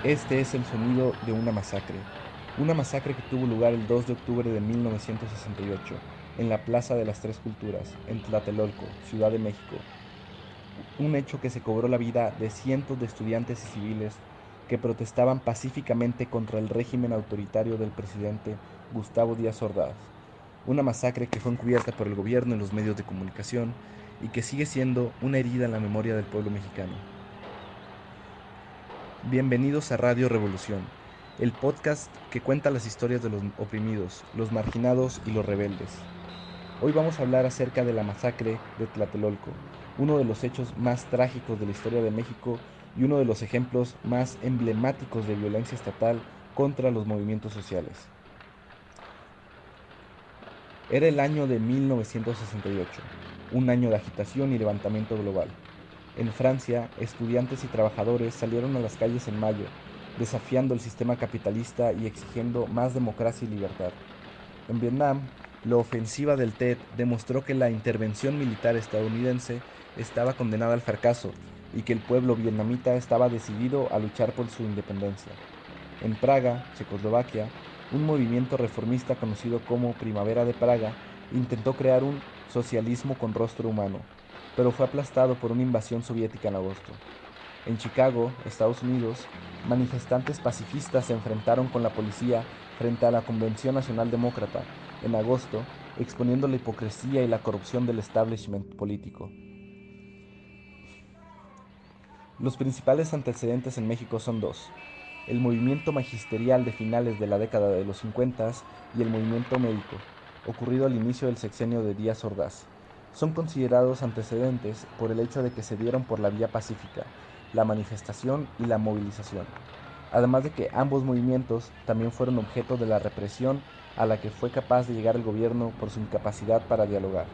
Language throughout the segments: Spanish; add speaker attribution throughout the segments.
Speaker 1: Este es el sonido de una masacre que tuvo lugar el 2 de octubre de 1968, en la Plaza de las Tres Culturas, en Tlatelolco, Ciudad de México, un hecho que se cobró la vida de cientos de estudiantes y civiles que protestaban pacíficamente contra el régimen autoritario del presidente Gustavo Díaz Ordaz, una masacre que fue encubierta por el gobierno y los medios de comunicación y que sigue siendo una herida en la memoria del pueblo mexicano. Bienvenidos a Radio Revolución, el podcast que cuenta las historias de los oprimidos, los marginados y los rebeldes. Hoy vamos a hablar acerca de la masacre de Tlatelolco, uno de los hechos más trágicos de la historia de México y uno de los ejemplos más emblemáticos de violencia estatal contra los movimientos sociales. Era el año de 1968, un año de agitación y levantamiento global. En Francia, estudiantes y trabajadores salieron a las calles en mayo, desafiando el sistema capitalista y exigiendo más democracia y libertad. En Vietnam, la ofensiva del Tet demostró que la intervención militar estadounidense estaba condenada al fracaso y que el pueblo vietnamita estaba decidido a luchar por su independencia. En Praga, Checoslovaquia, un movimiento reformista conocido como Primavera de Praga intentó crear un socialismo con rostro humano, pero fue aplastado por una invasión soviética en agosto. En Chicago, Estados Unidos, manifestantes pacifistas se enfrentaron con la policía frente a la Convención Nacional Demócrata en agosto, exponiendo la hipocresía y la corrupción del establishment político. Los principales antecedentes en México son dos: el movimiento magisterial de finales de la década de los 50 y el movimiento médico, ocurrido al inicio del sexenio de Díaz Ordaz. Son considerados antecedentes por el hecho de que se dieron por la vía pacífica, la manifestación y la movilización. Además de que ambos movimientos también fueron objeto de la represión a la que fue capaz de llegar el gobierno por su incapacidad para dialogar.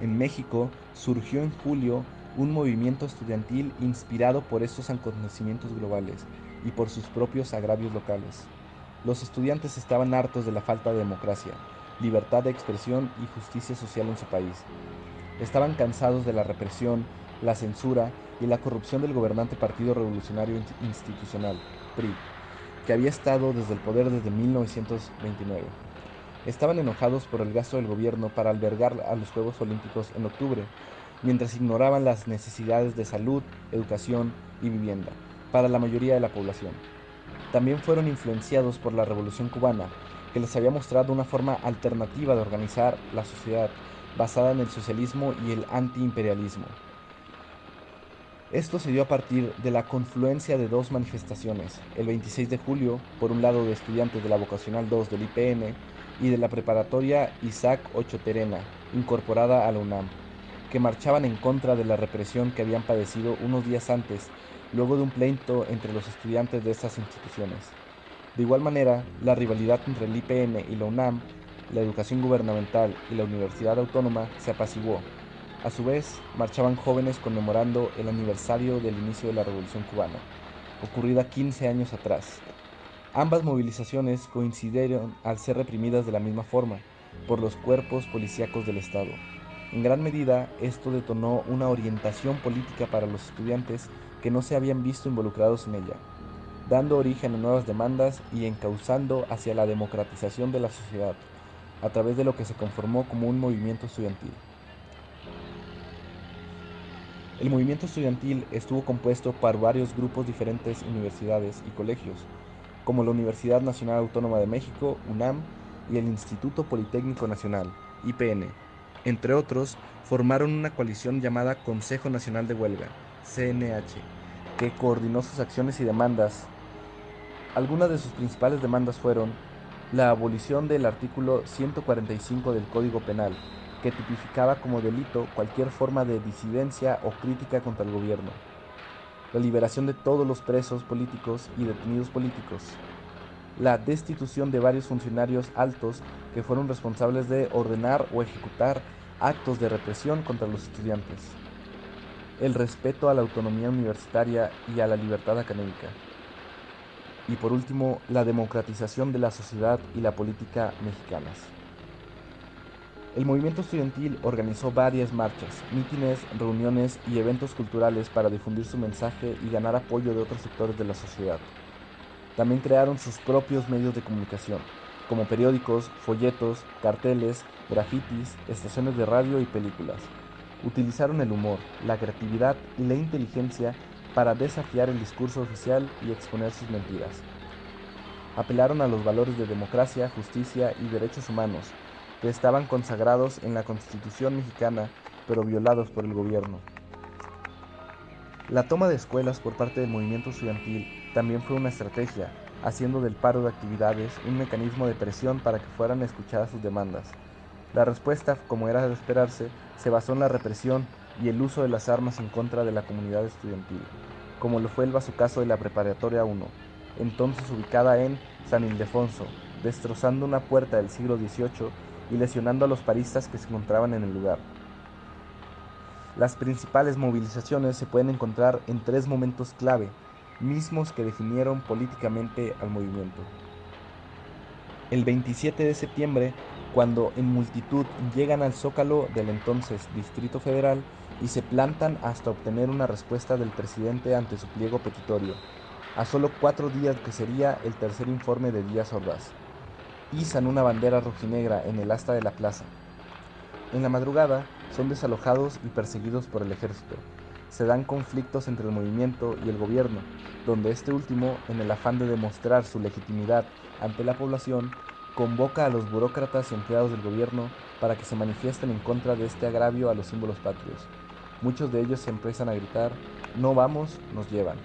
Speaker 1: En México surgió en julio un movimiento estudiantil inspirado por estos acontecimientos globales y por sus propios agravios locales. Los estudiantes estaban hartos de la falta de democracia, libertad de expresión y justicia social en su país. Estaban cansados de la represión, la censura y la corrupción del gobernante Partido Revolucionario Institucional, PRI, que había estado desde el poder desde 1929. Estaban enojados por el gasto del gobierno para albergar a los Juegos Olímpicos en octubre, mientras ignoraban las necesidades de salud, educación y vivienda para la mayoría de la población. También fueron influenciados por la Revolución cubana, que les había mostrado una forma alternativa de organizar la sociedad basada en el socialismo y el antiimperialismo. Esto se dio a partir de la confluencia de dos manifestaciones: el 26 de julio, por un lado de estudiantes de la Vocacional 2 del IPN y de la preparatoria Isaac Ocho Terena, incorporada a la UNAM, que marchaban en contra de la represión que habían padecido unos días antes, luego de un pleito entre los estudiantes de estas instituciones. De igual manera, la rivalidad entre el IPN y la UNAM, la educación gubernamental y la Universidad Autónoma, se apaciguó. A su vez, marchaban jóvenes conmemorando el aniversario del inicio de la Revolución cubana, ocurrida 15 años atrás. Ambas movilizaciones coincidieron al ser reprimidas de la misma forma, por los cuerpos policíacos del Estado. En gran medida, esto detonó una orientación política para los estudiantes que no se habían visto involucrados en ella, dando origen a nuevas demandas y encauzando hacia la democratización de la sociedad, a través de lo que se conformó como un movimiento estudiantil. El movimiento estudiantil estuvo compuesto por varios grupos diferentes universidades y colegios, como la Universidad Nacional Autónoma de México, UNAM, y el Instituto Politécnico Nacional, IPN. Entre otros, formaron una coalición llamada Consejo Nacional de Huelga, CNH, que coordinó sus acciones y demandas. Algunas de sus principales demandas fueron la abolición del artículo 145 del Código Penal, que tipificaba como delito cualquier forma de disidencia o crítica contra el gobierno; la liberación de todos los presos políticos y detenidos políticos; la destitución de varios funcionarios altos que fueron responsables de ordenar o ejecutar actos de represión contra los estudiantes; el respeto a la autonomía universitaria y a la libertad académica; y por último, la democratización de la sociedad y la política mexicanas. El movimiento estudiantil organizó varias marchas, mítines, reuniones y eventos culturales para difundir su mensaje y ganar apoyo de otros sectores de la sociedad. También crearon sus propios medios de comunicación, como periódicos, folletos, carteles, grafitis, estaciones de radio y películas. Utilizaron el humor, la creatividad y la inteligencia para desafiar el discurso oficial y exponer sus mentiras. Apelaron a los valores de democracia, justicia y derechos humanos, que estaban consagrados en la Constitución mexicana, pero violados por el gobierno. La toma de escuelas por parte del movimiento estudiantil también fue una estrategia, haciendo del paro de actividades un mecanismo de presión para que fueran escuchadas sus demandas. La respuesta, como era de esperarse, se basó en la represión y el uso de las armas en contra de la comunidad estudiantil, como lo fue el bazucazo de la Preparatoria 1, entonces ubicada en San Ildefonso, destrozando una puerta del siglo XVIII y lesionando a los paristas que se encontraban en el lugar. Las principales movilizaciones se pueden encontrar en tres momentos clave, mismos que definieron políticamente al movimiento. El 27 de septiembre, cuando en multitud llegan al Zócalo del entonces Distrito Federal y se plantan hasta obtener una respuesta del presidente ante su pliego petitorio, a solo 4 días que sería el tercer informe de Díaz Ordaz. Izan una bandera rojinegra en el asta de la plaza. En la madrugada son desalojados y perseguidos por el ejército. Se dan conflictos entre el movimiento y el gobierno, donde este último, en el afán de demostrar su legitimidad ante la población, convoca a los burócratas y empleados del gobierno para que se manifiesten en contra de este agravio a los símbolos patrios. Muchos de ellos se empiezan a gritar: "No vamos, nos llevan".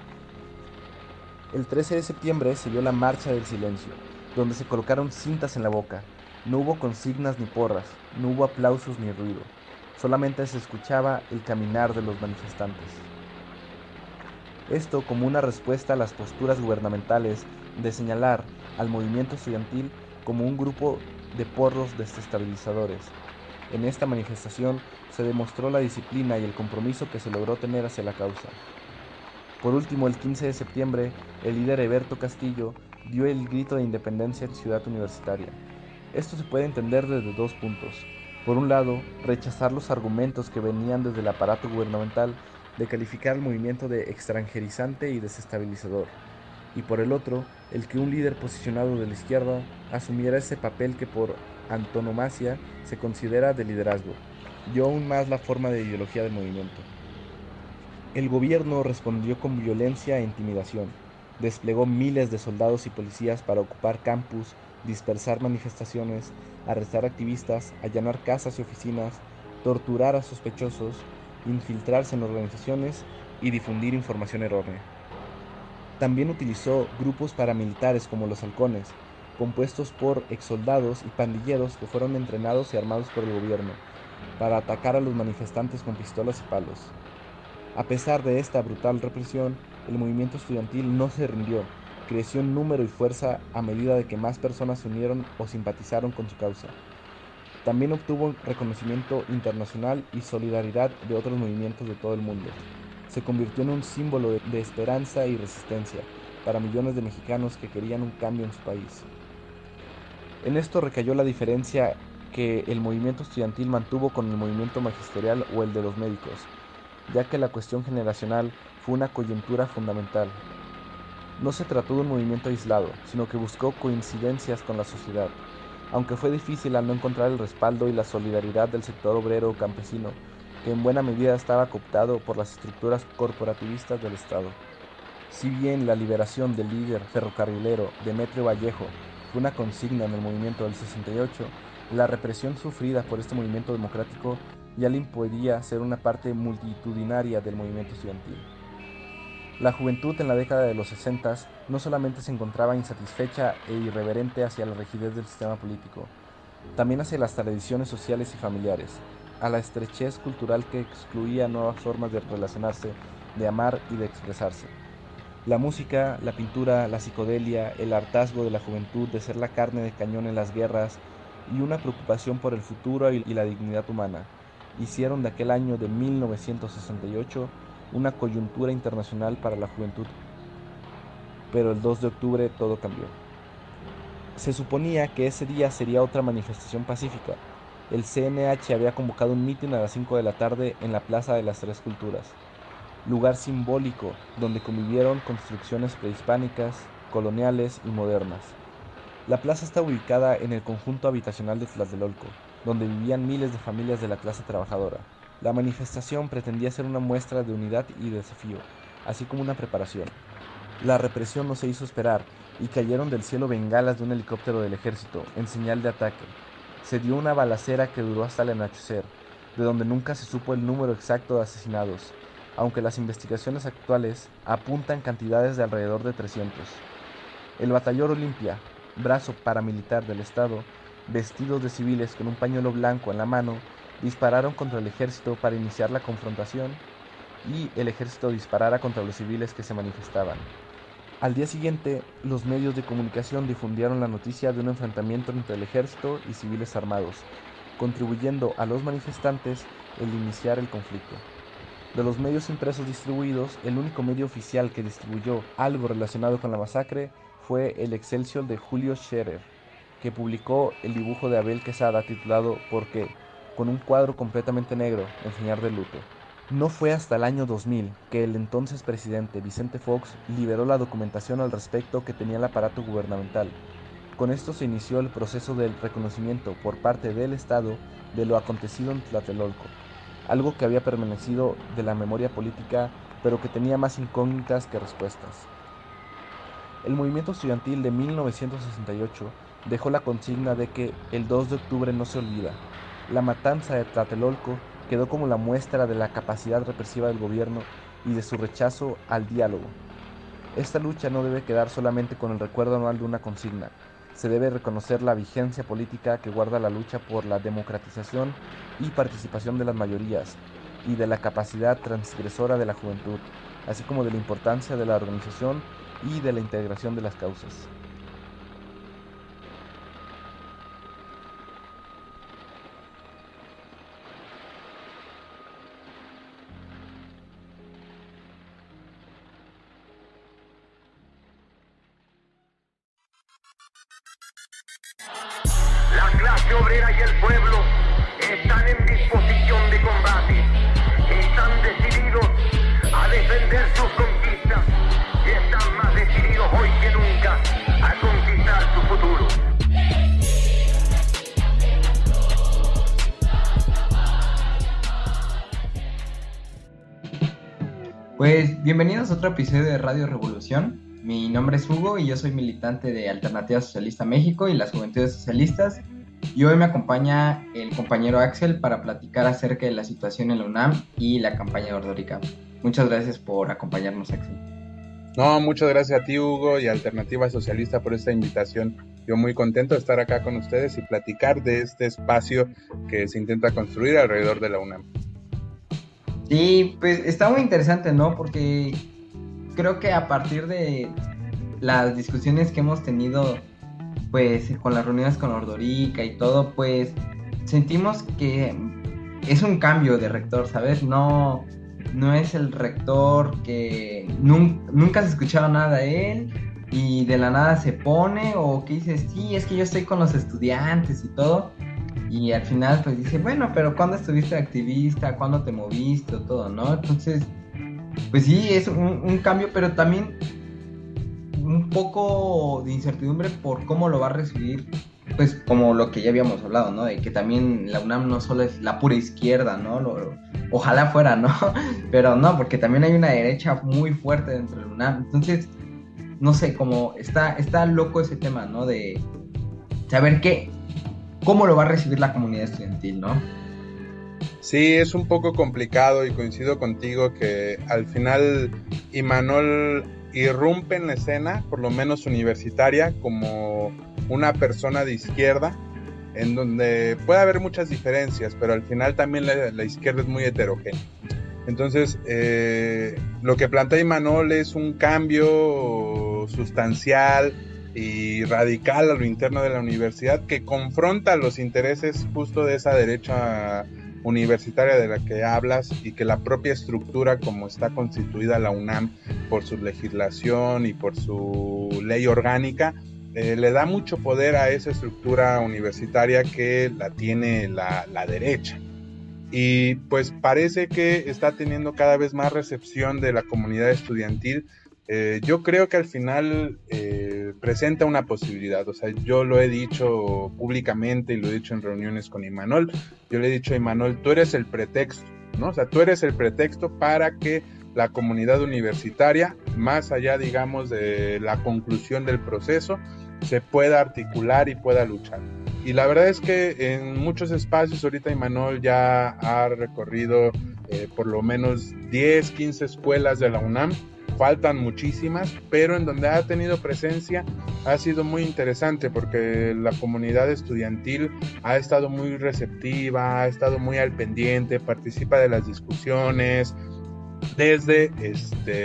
Speaker 1: El 13 de septiembre se dio la Marcha del Silencio, donde se colocaron cintas en la boca. No hubo consignas ni porras, no hubo aplausos ni ruido, solamente se escuchaba el caminar de los manifestantes. Esto como una respuesta a las posturas gubernamentales de señalar al movimiento estudiantil como un grupo de porros desestabilizadores. En esta manifestación se demostró la disciplina y el compromiso que se logró tener hacia la causa. Por último, el 15 de septiembre, el líder Heberto Castillo dio el grito de independencia en Ciudad Universitaria. Esto se puede entender desde dos puntos. Por un lado, rechazar los argumentos que venían desde el aparato gubernamental de calificar al movimiento de extranjerizante y desestabilizador. Y por el otro, el que un líder posicionado de la izquierda asumiera ese papel que por antonomasia se considera de liderazgo, dio aún más la forma de ideología del movimiento. El gobierno respondió con violencia e intimidación. Desplegó miles de soldados y policías para ocupar campus, dispersar manifestaciones, arrestar activistas, allanar casas y oficinas, torturar a sospechosos, infiltrarse en organizaciones y difundir información errónea. También utilizó grupos paramilitares como los halcones, compuestos por exsoldados y pandilleros que fueron entrenados y armados por el gobierno, para atacar a los manifestantes con pistolas y palos. A pesar de esta brutal represión, el movimiento estudiantil no se rindió, creció en número y fuerza a medida de que más personas se unieron o simpatizaron con su causa. También obtuvo reconocimiento internacional y solidaridad de otros movimientos de todo el mundo. Se convirtió en un símbolo de esperanza y resistencia para millones de mexicanos que querían un cambio en su país. En esto recayó la diferencia que el movimiento estudiantil mantuvo con el movimiento magisterial o el de los médicos, ya que la cuestión generacional fue una coyuntura fundamental. No se trató de un movimiento aislado, sino que buscó coincidencias con la sociedad, aunque fue difícil al no encontrar el respaldo y la solidaridad del sector obrero o campesino, que en buena medida estaba cooptado por las estructuras corporativistas del Estado. Si bien la liberación del líder ferrocarrilero Demetrio Vallejo fue una consigna en el movimiento del 68, la represión sufrida por este movimiento democrático ya le impedía ser una parte multitudinaria del movimiento estudiantil. La juventud en la década de los 60 no solamente se encontraba insatisfecha e irreverente hacia la rigidez del sistema político, también hacia las tradiciones sociales y familiares, a la estrechez cultural que excluía nuevas formas de relacionarse, de amar y de expresarse. La música, la pintura, la psicodelia, el hartazgo de la juventud de ser la carne de cañón en las guerras y una preocupación por el futuro y la dignidad humana hicieron de aquel año de 1968 una coyuntura internacional para la juventud. Pero el 2 de octubre todo cambió. Se suponía que ese día sería otra manifestación pacífica, el CNH había convocado un mitin a las 5 de la tarde en la Plaza de las Tres Culturas, lugar simbólico donde convivieron construcciones prehispánicas, coloniales y modernas. La plaza está ubicada en el conjunto habitacional de Tlatelolco, donde vivían miles de familias de la clase trabajadora. La manifestación pretendía ser una muestra de unidad y desafío, así como una preparación. La represión no se hizo esperar y cayeron del cielo bengalas de un helicóptero del ejército en señal de ataque. Se dio una balacera que duró hasta el anochecer, de donde nunca se supo el número exacto de asesinados, aunque las investigaciones actuales apuntan cantidades de alrededor de 300. El Batallón Olimpia, brazo paramilitar del Estado, vestidos de civiles con un pañuelo blanco en la mano, dispararon contra el ejército para iniciar la confrontación y el ejército disparara contra los civiles que se manifestaban. Al día siguiente, los medios de comunicación difundieron la noticia de un enfrentamiento entre el ejército y civiles armados, contribuyendo a los manifestantes el iniciar el conflicto. De los medios impresos distribuidos, el único medio oficial que distribuyó algo relacionado con la masacre fue el Excelsior de Julio Scherer, que publicó el dibujo de Abel Quesada titulado ¿Por qué?, con un cuadro completamente negro en señal de luto. No fue hasta el año 2000 que el entonces presidente Vicente Fox liberó la documentación al respecto que tenía el aparato gubernamental. Con esto se inició el proceso del reconocimiento por parte del Estado de lo acontecido en Tlatelolco, algo que había permanecido de la memoria política, pero que tenía más incógnitas que respuestas. El movimiento estudiantil de 1968 dejó la consigna de que el 2 de octubre no se olvida. La matanza de Tlatelolco quedó como la muestra de la capacidad represiva del gobierno y de su rechazo al diálogo. Esta lucha no debe quedar solamente con el recuerdo anual de una consigna. Se debe reconocer la vigencia política que guarda la lucha por la democratización y participación de las mayorías y de la capacidad transgresora de la juventud, así como de la importancia de la organización y de la integración de las causas.
Speaker 2: La clase obrera y el pueblo están en disposición de combate, están decididos a defender sus conquistas y están más decididos hoy que nunca a conquistar su futuro.
Speaker 3: Pues bienvenidos a otro episodio de Radio Revolución. Mi nombre es Hugo y yo soy militante de Alternativa Socialista México y las Juventudes Socialistas. Y hoy me acompaña el compañero Axel para platicar acerca de la situación en la UNAM y la campaña de Ordórica. Muchas gracias por acompañarnos, Axel.
Speaker 4: No, muchas gracias a ti, Hugo, y Alternativa Socialista por esta invitación. Yo muy contento de estar acá con ustedes y platicar de este espacio que se intenta construir alrededor de la UNAM.
Speaker 3: Sí, pues está muy interesante, ¿no? Porque creo que a partir de las discusiones que hemos tenido, pues con las reuniones con Ordórica y todo, pues sentimos que es un cambio de rector, ¿sabes? No es el rector que nunca se escuchaba nada de él y de la nada se pone, o que dice, sí, es que yo estoy con los estudiantes y todo. Y al final pues dice, bueno, pero ¿cuándo estuviste activista? ¿Cuándo te moviste? O todo, ¿no? Entonces, pues sí, es un cambio, pero también un poco de incertidumbre por cómo lo va a recibir, pues como lo que ya habíamos hablado, ¿no? De que también la UNAM no solo es la pura izquierda, ¿no? Ojalá fuera, ¿no? Pero no, porque también hay una derecha muy fuerte dentro de la UNAM. Entonces, no sé, como está loco ese tema, ¿no? De saber cómo lo va a recibir la comunidad estudiantil, ¿no?
Speaker 4: Sí, es un poco complicado y coincido contigo que al final Imanol irrumpe en la escena, por lo menos universitaria, como una persona de izquierda, en donde puede haber muchas diferencias, pero al final también la izquierda es muy heterogénea. Entonces, lo que plantea Imanol es un cambio sustancial y radical a lo interno de la universidad que confronta los intereses justo de esa derecha universitaria de la que hablas y que la propia estructura como está constituida la UNAM por su legislación y por su ley orgánica le da mucho poder a esa estructura universitaria que la tiene la derecha. Y pues parece que está teniendo cada vez más recepción de la comunidad estudiantil. Yo creo que al final presenta una posibilidad. O sea, yo lo he dicho públicamente y lo he dicho en reuniones con Imanol. Yo le he dicho a Imanol, tú eres el pretexto, ¿no? O sea, tú eres el pretexto para que la comunidad universitaria, más allá, digamos, de la conclusión del proceso, se pueda articular y pueda luchar. Y la verdad es que en muchos espacios, ahorita Imanol ya ha recorrido por lo menos 10, 15 escuelas de la UNAM, faltan muchísimas, pero en donde ha tenido presencia ha sido muy interesante porque la comunidad estudiantil ha estado muy receptiva, ha estado muy al pendiente, participa de las discusiones, desde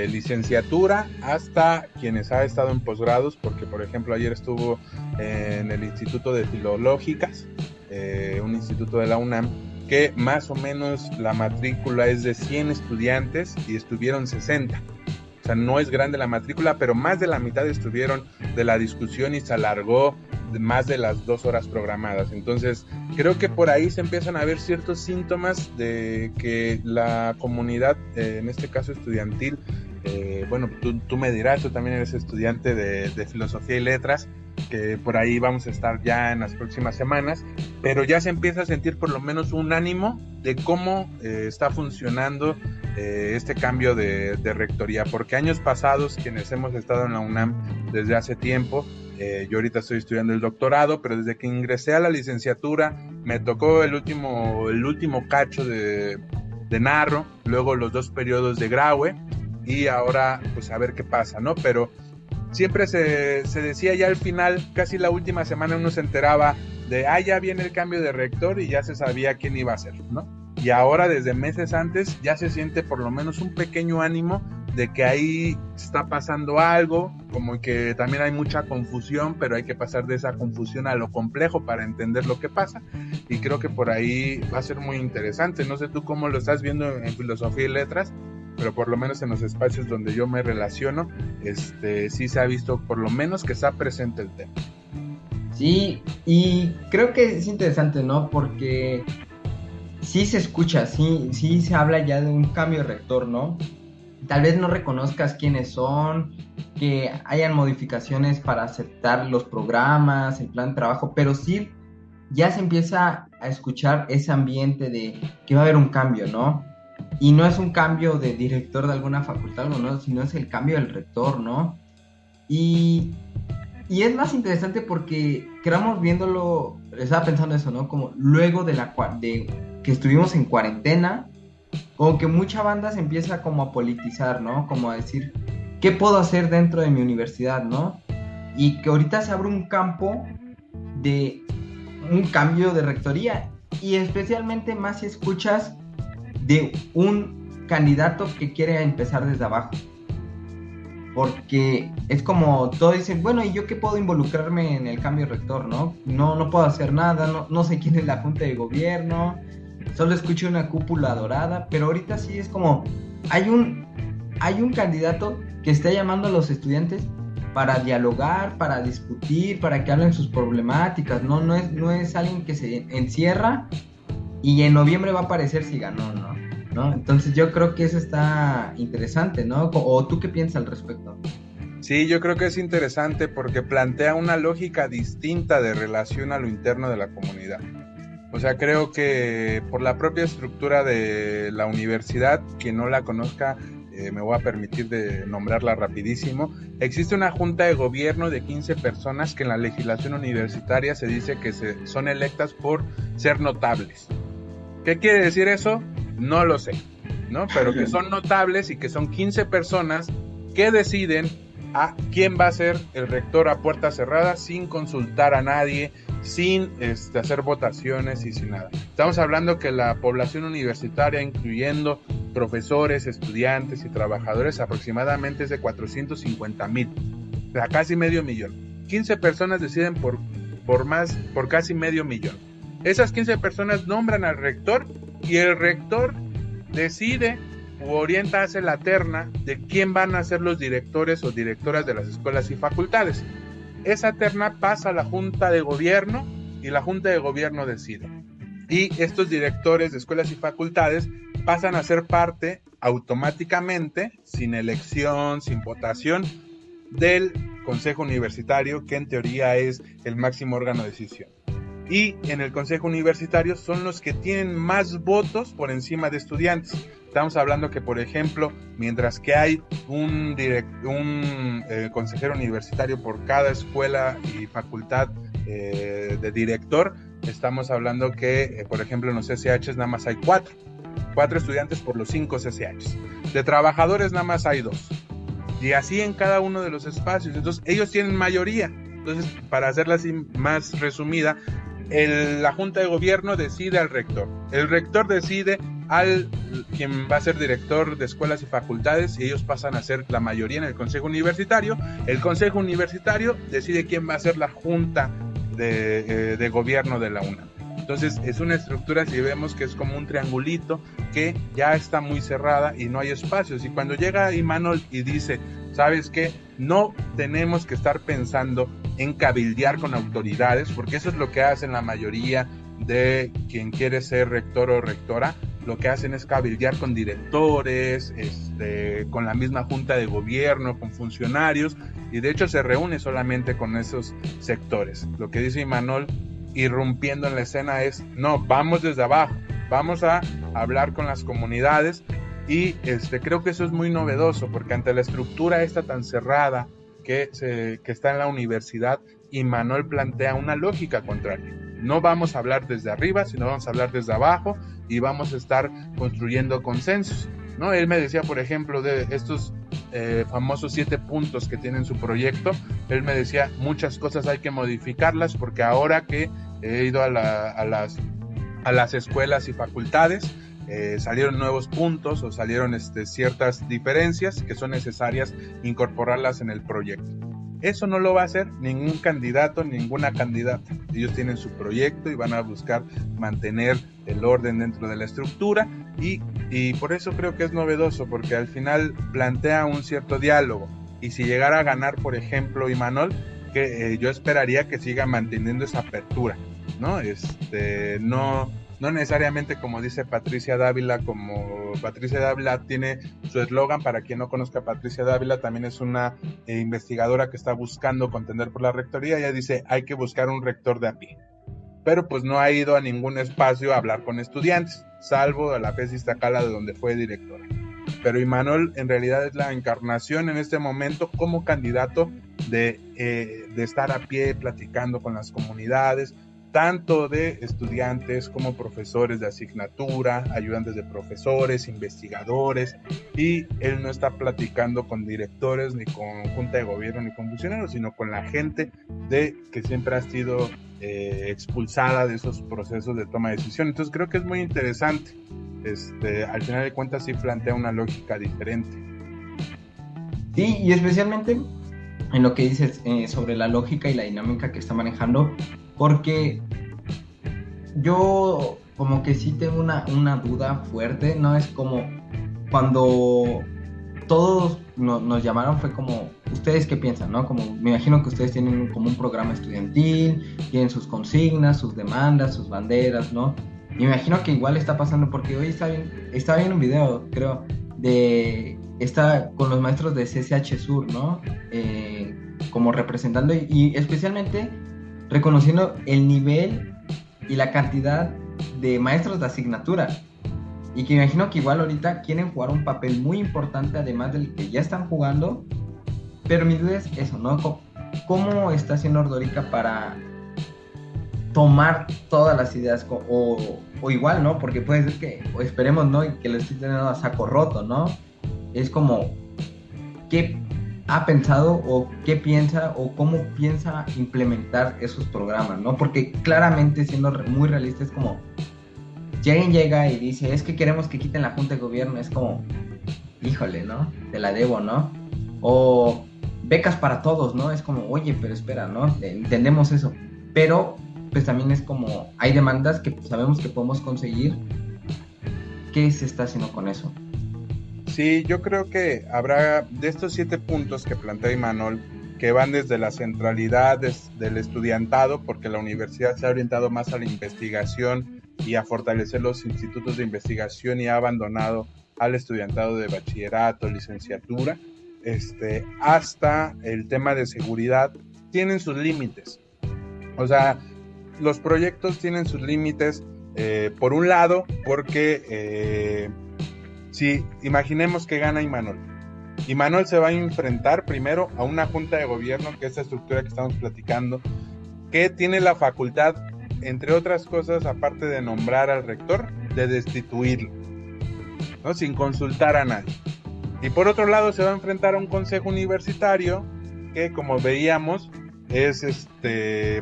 Speaker 4: licenciatura hasta quienes ha estado en posgrados, porque por ejemplo ayer estuvo en el Instituto de Filológicas, un instituto de la UNAM, que más o menos la matrícula es de 100 estudiantes y estuvieron 60. O sea, no es grande la matrícula, pero más de la mitad estuvieron de la discusión y se alargó más de las 2 horas programadas. Entonces, creo que por ahí se empiezan a ver ciertos síntomas de que la comunidad, en este caso estudiantil, bueno, tú me dirás, tú también eres estudiante de Filosofía y Letras, que por ahí vamos a estar ya en las próximas semanas, pero ya se empieza a sentir por lo menos un ánimo de cómo está funcionando este cambio de rectoría, porque años pasados, quienes hemos estado en la UNAM desde hace tiempo, yo ahorita estoy estudiando el doctorado, pero desde que ingresé a la licenciatura me tocó el último cacho de Narro, luego los 2 periodos de Graue, y ahora pues a ver qué pasa, ¿no? Pero siempre se decía ya al final, casi la última semana uno se enteraba de, ya viene el cambio de rector y ya se sabía quién iba a ser, ¿no? Y ahora desde meses antes ya se siente por lo menos un pequeño ánimo de que ahí está pasando algo, como que también hay mucha confusión, pero hay que pasar de esa confusión a lo complejo para entender lo que pasa, y creo que por ahí va a ser muy interesante. No sé tú cómo lo estás viendo en Filosofía y Letras, pero por lo menos en los espacios donde yo me relaciono, sí se ha visto por lo menos que está presente el tema.
Speaker 3: Sí, y creo que es interesante, ¿no? Porque sí se escucha, sí se habla ya de un cambio de rector, ¿no? Tal vez no reconozcas quiénes son, que hayan modificaciones para aceptar los programas, el plan de trabajo, pero sí ya se empieza a escuchar ese ambiente de que va a haber un cambio, ¿no? Y no es un cambio de director de alguna facultad, ¿no? Sino es el cambio del rector, ¿no? Y es más interesante porque, queramos viéndolo, estaba pensando eso, ¿no? Como luego de que estuvimos en cuarentena, como que mucha banda se empieza como a politizar, ¿no? Como a decir, ¿qué puedo hacer dentro de mi universidad, no? Y que ahorita se abre un campo de un cambio de rectoría, y especialmente más si escuchas de un candidato que quiere empezar desde abajo. Porque es como, todos dicen, bueno, ¿y yo qué puedo involucrarme en el cambio de rector, no? No puedo hacer nada, no sé quién es la junta de gobierno, solo escucho una cúpula dorada, pero ahorita sí es como, hay un candidato que está llamando a los estudiantes para dialogar, para discutir, para que hablen sus problemáticas, no es alguien que se encierra y en noviembre va a aparecer si ganó, ¿no? Entonces yo creo que eso está interesante, ¿no? ¿O tú qué piensas al respecto?
Speaker 4: Sí, yo creo que es interesante porque plantea una lógica distinta de relación a lo interno de la comunidad. O sea, creo que por la propia estructura de la universidad, quien no la conozca, me voy a permitir de nombrarla rapidísimo. Existe una junta de gobierno de 15 personas que en la legislación universitaria se dice que son electas por ser notables. ¿Qué quiere decir eso? No lo sé, ¿no? Pero que son notables y que son 15 personas que deciden a quién va a ser el rector a puerta cerrada, sin consultar a nadie, sin hacer votaciones y sin nada. Estamos hablando que la población universitaria, incluyendo profesores, estudiantes y trabajadores, aproximadamente es de 450,000, o sea, casi medio millón. 15 personas deciden por casi medio millón. Esas 15 personas nombran al rector y el rector decide u orienta, hace la terna de quién van a ser los directores o directoras de las escuelas y facultades. esa terna pasa a la Junta de Gobierno y la Junta de Gobierno decide. Y estos directores de escuelas y facultades pasan a ser parte automáticamente, sin elección, sin votación, del Consejo Universitario, que en teoría es el máximo órgano de decisión. Y en el Consejo Universitario son los que tienen más votos por encima de estudiantes. Estamos hablando que, por ejemplo, mientras que hay un consejero universitario por cada escuela y facultad de director, estamos hablando que, por ejemplo, en los CCHs nada más hay 4 estudiantes por los 5 CCHs. De trabajadores nada más hay 2. Y así en cada uno de los espacios. Entonces, ellos tienen mayoría. Entonces, para hacerla así más resumida, la Junta de Gobierno decide al rector. El rector decide al quien va a ser director de escuelas y facultades, y ellos pasan a ser la mayoría en el Consejo Universitario. El Consejo Universitario decide quién va a ser la Junta de Gobierno de la UNAM. Entonces es una estructura, si vemos que es como un triangulito que ya está muy cerrada y no hay espacios. Y cuando llega Imanol y dice, ¿sabes qué? No tenemos que estar pensando en cabildear con autoridades, porque eso es lo que hacen la mayoría de quien quiere ser rector o rectora. Lo que hacen es cabildear con directores, con la misma Junta de Gobierno, con funcionarios, y de hecho se reúne solamente con esos sectores. Lo que dice Imanol, irrumpiendo en la escena, es, no, vamos desde abajo, vamos a hablar con las comunidades. Y creo que eso es muy novedoso, porque ante la estructura esta tan cerrada que está en la universidad, Imanol plantea una lógica contraria. No vamos a hablar desde arriba, sino vamos a hablar desde abajo, y vamos a estar construyendo consensos, ¿no? Él me decía, por ejemplo, de estos famosos 7 puntos que tiene en su proyecto, él me decía, muchas cosas hay que modificarlas, porque ahora que he ido a las escuelas y facultades, salieron nuevos puntos o salieron ciertas diferencias que son necesarias incorporarlas en el proyecto. Eso no lo va a hacer ningún candidato, ninguna candidata. Ellos tienen su proyecto y van a buscar mantener el orden dentro de la estructura, y por eso creo que es novedoso, porque al final plantea un cierto diálogo. Y si llegara a ganar, por ejemplo, Imanol, que yo esperaría que siga manteniendo esa apertura, ¿no? No necesariamente como dice Patricia Dávila, como Patricia Dávila tiene su eslogan. Para quien no conozca a Patricia Dávila, también es una investigadora que está buscando contender por la rectoría. Ella dice, hay que buscar un rector de a pie, pero pues no ha ido a ningún espacio a hablar con estudiantes, salvo a la FES Iztacala, de donde fue directora. Pero Imanol en realidad es la encarnación en este momento como candidato de estar a pie platicando con las comunidades, tanto de estudiantes como profesores de asignatura, ayudantes de profesores, investigadores, y él no está platicando con directores, ni con Junta de Gobierno, ni con funcionarios, sino con la gente que siempre ha sido expulsada de esos procesos de toma de decisión. Entonces creo que es muy interesante. Al final de cuentas sí plantea una lógica diferente.
Speaker 3: Sí, y especialmente en lo que dices sobre la lógica y la dinámica que está manejando, porque yo como que sí tengo una duda fuerte, ¿no? Es como cuando todos nos llamaron, fue como, ¿ustedes qué piensan, no? Como, me imagino que ustedes tienen como un programa estudiantil, tienen sus consignas, sus demandas, sus banderas, ¿no? Y me imagino que igual está pasando, porque hoy estaba viendo un video, creo, está con los maestros de CCH Sur, ¿no? Como representando y especialmente reconociendo el nivel y la cantidad de maestros de asignatura, y que me imagino que igual ahorita quieren jugar un papel muy importante, además del que ya están jugando. Pero mi duda es eso, ¿no? ¿Cómo está haciendo Ordorica para tomar todas las ideas? O igual, ¿no? Porque puede ser que, o esperemos, ¿no? Que lo esté teniendo a saco roto, ¿no? Es como, ¿qué ha pensado o qué piensa o cómo piensa implementar esos programas, ¿no? Porque claramente, siendo muy realista, es como, si alguien llega y dice, es que queremos que quiten la Junta de Gobierno, es como, híjole, ¿no? Te la debo, ¿no? O becas para todos, ¿no? Es como, oye, pero espera, ¿no? Entendemos eso, pero pues también es como, hay demandas que sabemos que podemos conseguir. ¿Qué se está haciendo con eso?
Speaker 4: Sí, yo creo que habrá, de estos 7 puntos que plantea Imanol, que van desde la centralidad del estudiantado, porque la universidad se ha orientado más a la investigación y a fortalecer los institutos de investigación y ha abandonado al estudiantado de bachillerato, licenciatura, hasta el tema de seguridad, tienen sus límites. O sea, los proyectos tienen sus límites, por un lado, porque si imaginemos que gana Imanol se va a enfrentar primero a una junta de gobierno, que es esta estructura que estamos platicando, que tiene la facultad, entre otras cosas, aparte de nombrar al rector, de destituirlo, ¿no? Sin consultar a nadie. Y por otro lado se va a enfrentar a un consejo universitario que, como veíamos, es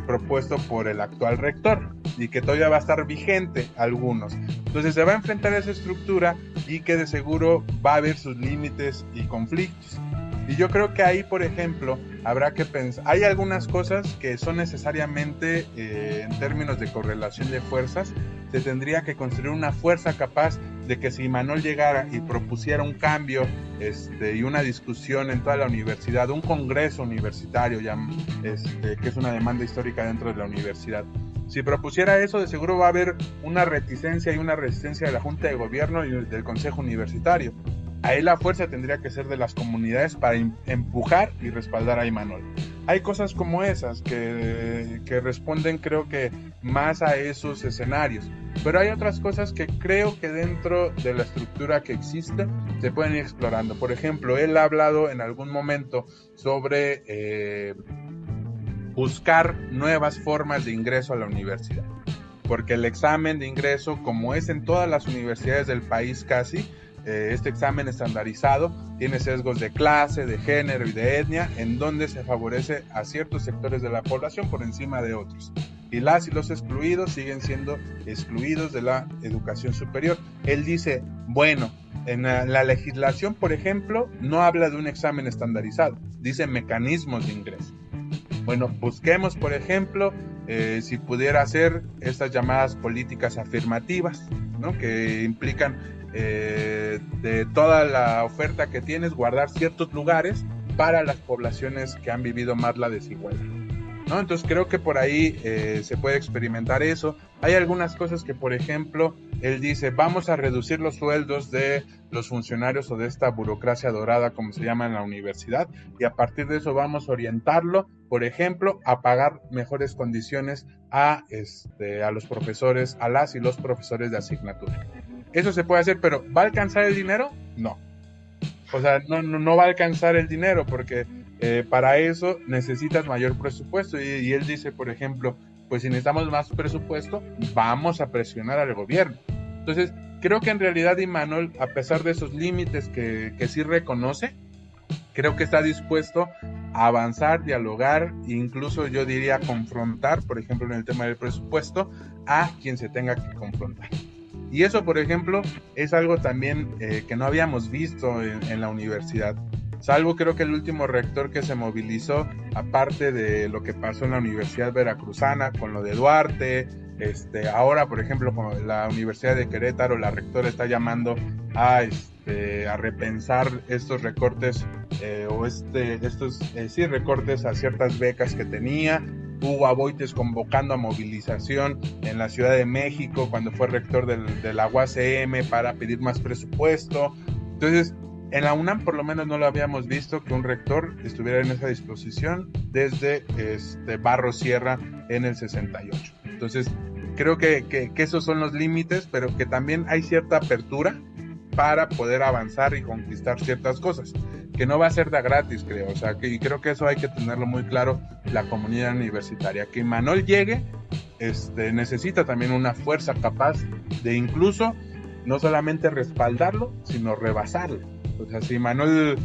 Speaker 4: propuesto por el actual rector y que todavía va a estar vigente algunos. Entonces se va a enfrentar a esa estructura y que de seguro va a haber sus límites y conflictos. Y yo creo que ahí, por ejemplo, habrá que pensar, hay algunas cosas que son necesariamente, en términos de correlación de fuerzas, se tendría que construir una fuerza capaz de que si Imanol llegara y propusiera un cambio y una discusión en toda la universidad, un congreso universitario, que es una demanda histórica dentro de la universidad, si propusiera eso, de seguro va a haber una reticencia y una resistencia de la Junta de Gobierno y del Consejo Universitario. Ahí la fuerza tendría que ser de las comunidades para empujar y respaldar a Imanol. Hay cosas como esas que responden, creo que, más a esos escenarios. Pero hay otras cosas que creo que dentro de la estructura que existe se pueden ir explorando. Por ejemplo, él ha hablado en algún momento sobre buscar nuevas formas de ingreso a la universidad. Porque el examen de ingreso, como es en todas las universidades del país casi, este examen estandarizado tiene sesgos de clase, de género y de etnia, en donde se favorece a ciertos sectores de la población por encima de otros. Y las y los excluidos siguen siendo excluidos de la educación superior. Él dice, bueno, en la legislación, por ejemplo, no habla de un examen estandarizado, dice mecanismos de ingreso. Bueno, busquemos, por ejemplo, si pudiera hacer estas llamadas políticas afirmativas, ¿no? Que implican de toda la oferta que tienes, guardar ciertos lugares para las poblaciones que han vivido más la desigualdad, ¿no? Entonces creo que por ahí se puede experimentar eso. Hay algunas cosas que, por ejemplo, él dice, vamos a reducir los sueldos de los funcionarios o de esta burocracia dorada, como se llama en la universidad, y a partir de eso vamos a orientarlo, por ejemplo, a pagar mejores condiciones a los profesores, a las y los profesores de asignatura. Eso se puede hacer, pero ¿va a alcanzar el dinero? No. O sea, no va a alcanzar el dinero porque para eso necesitas mayor presupuesto. Y él dice, por ejemplo, pues si necesitamos más presupuesto, vamos a presionar al gobierno. Entonces, creo que en realidad Imanol, a pesar de esos límites que sí reconoce, creo que está dispuesto a avanzar, dialogar, incluso yo diría confrontar, por ejemplo, en el tema del presupuesto, a quien se tenga que confrontar. Y eso, por ejemplo, es algo también que no habíamos visto en la universidad. Salvo creo que el último rector que se movilizó, aparte de lo que pasó en la Universidad Veracruzana con lo de Duarte, ahora, por ejemplo, con la Universidad de Querétaro, la rectora está llamando a repensar estos recortes recortes a ciertas becas que tenía. Hugo Aboites convocando a movilización en la Ciudad de México cuando fue rector de la UACM para pedir más presupuesto. Entonces, en la UNAM por lo menos no lo habíamos visto que un rector estuviera en esa disposición desde Barros Sierra en el 68. Entonces, creo que esos son los límites, pero que también hay cierta apertura para poder avanzar y conquistar ciertas cosas, que no va a ser de gratis, creo. O sea, y creo que eso hay que tenerlo muy claro la comunidad universitaria. Que Imanol llegue, necesita también una fuerza capaz de incluso no solamente respaldarlo, sino rebasarlo. O sea, si Imanol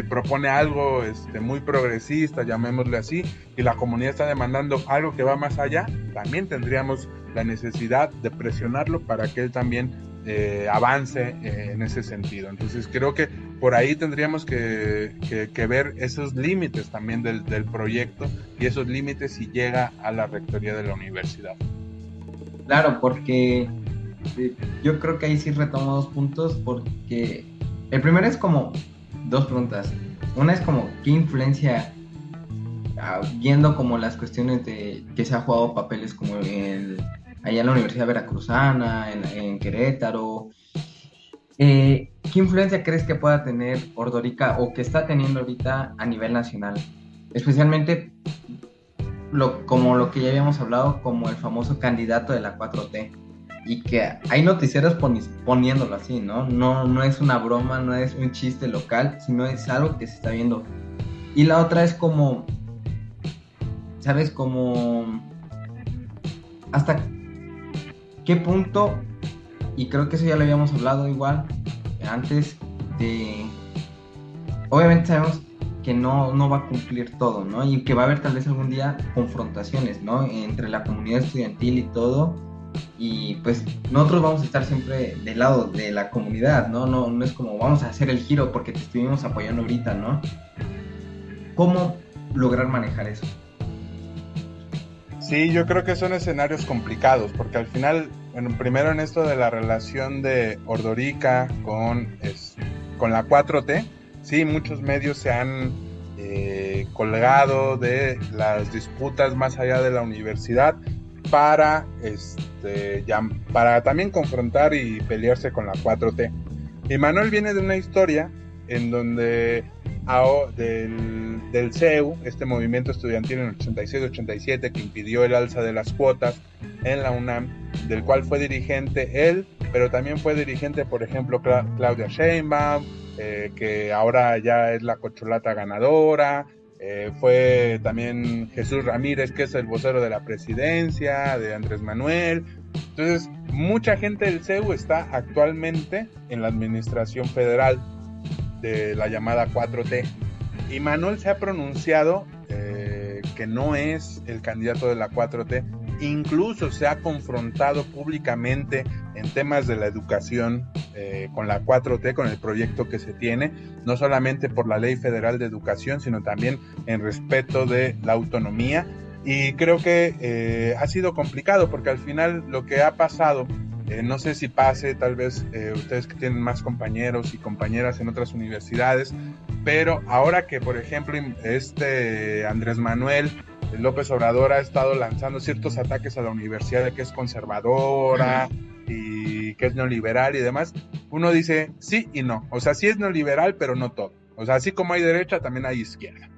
Speaker 4: propone algo muy progresista, llamémosle así, y la comunidad está demandando algo que va más allá, también tendríamos la necesidad de presionarlo para que él también avance en ese sentido. Entonces creo que por ahí tendríamos que ver esos límites también del proyecto y esos límites si llega a la rectoría de la universidad.
Speaker 3: Claro, porque yo creo que ahí sí retomo dos puntos, porque el primero es como dos preguntas. Una es como qué influencia viendo como las cuestiones de que se ha jugado papeles como allá en la Universidad Veracruzana, en Querétaro, ¿qué influencia crees que pueda tener Ordorica o que está teniendo ahorita a nivel nacional? Especialmente como lo que ya habíamos hablado, como el famoso candidato de la 4T. Y que hay noticieros poniéndolo así, ¿no? No es una broma, no es un chiste local, sino es algo que se está viendo. Y la otra es como, ¿sabes? Como hasta qué punto, y creo que eso ya lo habíamos hablado igual antes, obviamente sabemos que no va a cumplir todo, ¿no? Y que va a haber tal vez algún día confrontaciones, ¿no? Entre la comunidad estudiantil y todo. Y pues nosotros vamos a estar siempre del lado de la comunidad, ¿no? No es como vamos a hacer el giro porque te estuvimos apoyando ahorita, ¿no? ¿Cómo lograr manejar eso?
Speaker 4: Sí, yo creo que son escenarios complicados, porque al final, bueno, primero en esto de la relación de Ordorica con la 4T, sí, muchos medios se han colgado de las disputas más allá de la universidad para también confrontar y pelearse con la 4T. Y Manuel viene de una historia en donde del CEU, este movimiento estudiantil en el 86-87 que impidió el alza de las cuotas en la UNAM, del cual fue dirigente él, pero también fue dirigente, por ejemplo, Claudia Sheinbaum, que ahora ya es la corcholata ganadora, fue también Jesús Ramírez, que es el vocero de la presidencia, de Andrés Manuel. Entonces, mucha gente del CEU está actualmente en la administración federal de la llamada 4T. Y Manuel se ha pronunciado que no es el candidato de la 4T, incluso se ha confrontado públicamente en temas de la educación con la 4T, con el proyecto que se tiene, no solamente por la Ley Federal de Educación, sino también en respeto de la autonomía. Y creo que ha sido complicado porque al final lo que ha pasado, no sé si pase, tal vez ustedes que tienen más compañeros y compañeras en otras universidades, pero ahora que, por ejemplo, Andrés Manuel López Obrador ha estado lanzando ciertos ataques a la universidad de que es conservadora y que es neoliberal y demás, uno dice sí y no. O sea, sí es neoliberal, pero no todo. O sea, así como hay derecha, también hay izquierda.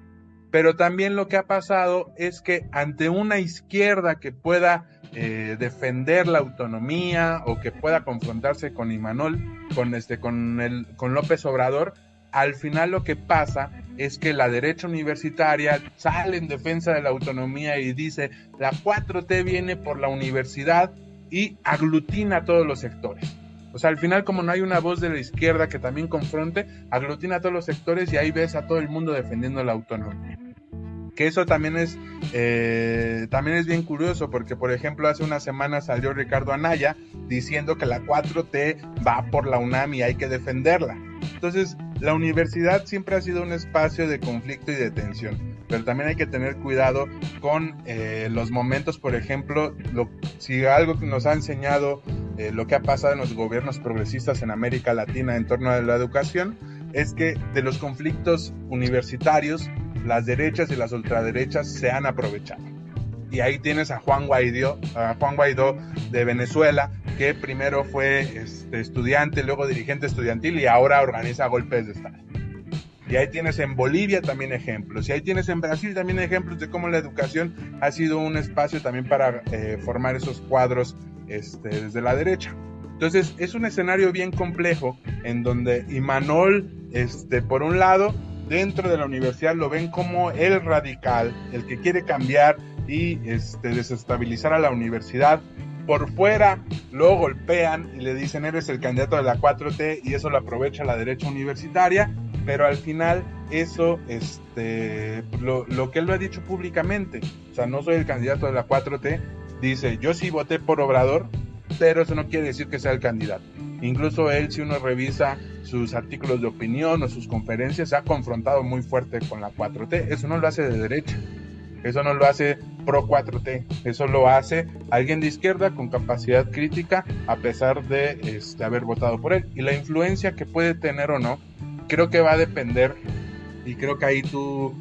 Speaker 4: Pero también lo que ha pasado es que ante una izquierda que pueda defender la autonomía o que pueda confrontarse con Imanol, con López Obrador, al final lo que pasa es que la derecha universitaria sale en defensa de la autonomía y dice la 4T viene por la universidad y aglutina a todos los sectores. O sea, al final, como no hay una voz de la izquierda que también confronte, aglutina a todos los sectores y ahí ves a todo el mundo defendiendo la autonomía. Que eso también es bien curioso, porque por ejemplo hace unas semanas salió Ricardo Anaya diciendo que la 4T va por la UNAM y hay que defenderla. Entonces, la universidad siempre ha sido un espacio de conflicto y de tensión, pero también hay que tener cuidado con los momentos, por ejemplo, si algo que nos ha enseñado lo que ha pasado en los gobiernos progresistas en América Latina en torno a la educación, es que de los conflictos universitarios, las derechas y las ultraderechas se han aprovechado. Y ahí tienes a Juan Guaidó de Venezuela, que primero fue estudiante, luego dirigente estudiantil y ahora organiza golpes de Estado. Y ahí tienes en Bolivia también ejemplos, y ahí tienes en Brasil también ejemplos de cómo la educación ha sido un espacio también para formar esos cuadros desde la derecha. Entonces es un escenario bien complejo en donde Imanol, por un lado, dentro de la universidad lo ven como el radical, el que quiere cambiar y desestabilizar a la universidad. Por fuera lo golpean y le dicen eres el candidato de la 4T y eso lo aprovecha la derecha universitaria, pero al final eso lo que él lo ha dicho públicamente, o sea, no soy el candidato de la 4T, dice yo sí voté por Obrador, pero eso no quiere decir que sea el candidato. Incluso él, si uno revisa sus artículos de opinión o sus conferencias, se ha confrontado muy fuerte con la 4T. Eso no lo hace de derecha, eso no lo hace pro 4T, eso lo hace alguien de izquierda con capacidad crítica a pesar de haber votado por él. Y la influencia que puede tener o no, creo que va a depender, y creo que ahí tú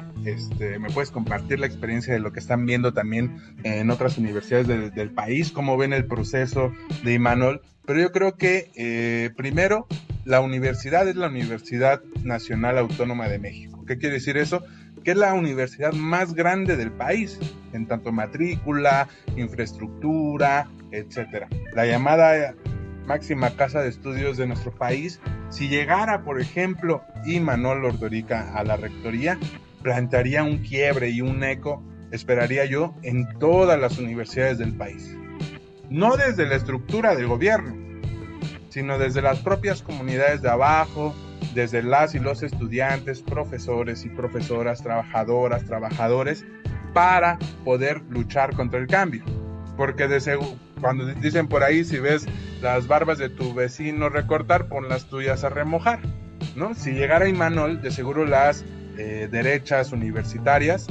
Speaker 4: me puedes compartir la experiencia de lo que están viendo también en otras universidades del país, cómo ven el proceso de Imanol. Pero yo creo que primero, la universidad es la Universidad Nacional Autónoma de México. ¿Qué quiere decir eso? Que es la universidad más grande del país, en tanto matrícula, infraestructura, etcétera. La llamada máxima casa de estudios de nuestro país. Si llegara, por ejemplo, Imanol Ordorica a la rectoría, plantearía un quiebre y un eco, esperaría yo, en todas las universidades del país. No desde la estructura del gobierno, sino desde las propias comunidades de abajo, desde las y los estudiantes, profesores y profesoras, trabajadoras, trabajadores, para poder luchar contra el cambio. Porque cuando dicen por ahí, si ves las barbas de tu vecino recortar, pon las tuyas a remojar, ¿no? Si llegara Imanol, de seguro las derechas universitarias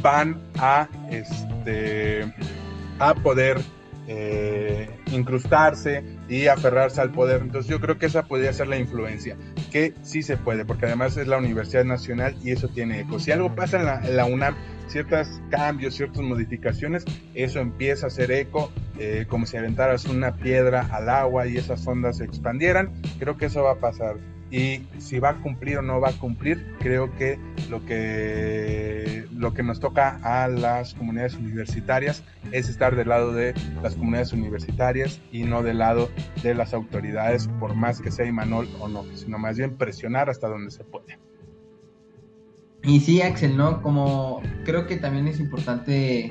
Speaker 4: van a poder incrustarse y aferrarse al poder. Entonces yo creo que esa podría ser la influencia, que sí se puede, porque además es la Universidad Nacional y eso tiene eco. Si algo pasa en la UNAM, ciertos cambios, ciertas modificaciones, eso empieza a hacer eco, como si aventaras una piedra al agua y esas ondas se expandieran. Creo que eso va a pasar. Y si va a cumplir o no va a cumplir, creo que lo que nos toca a las comunidades universitarias es estar del lado de las comunidades universitarias y no del lado de las autoridades, por más que sea Imanol o no, sino más bien presionar hasta donde se puede.
Speaker 3: Y sí, Axel, ¿no? Como creo que también es importante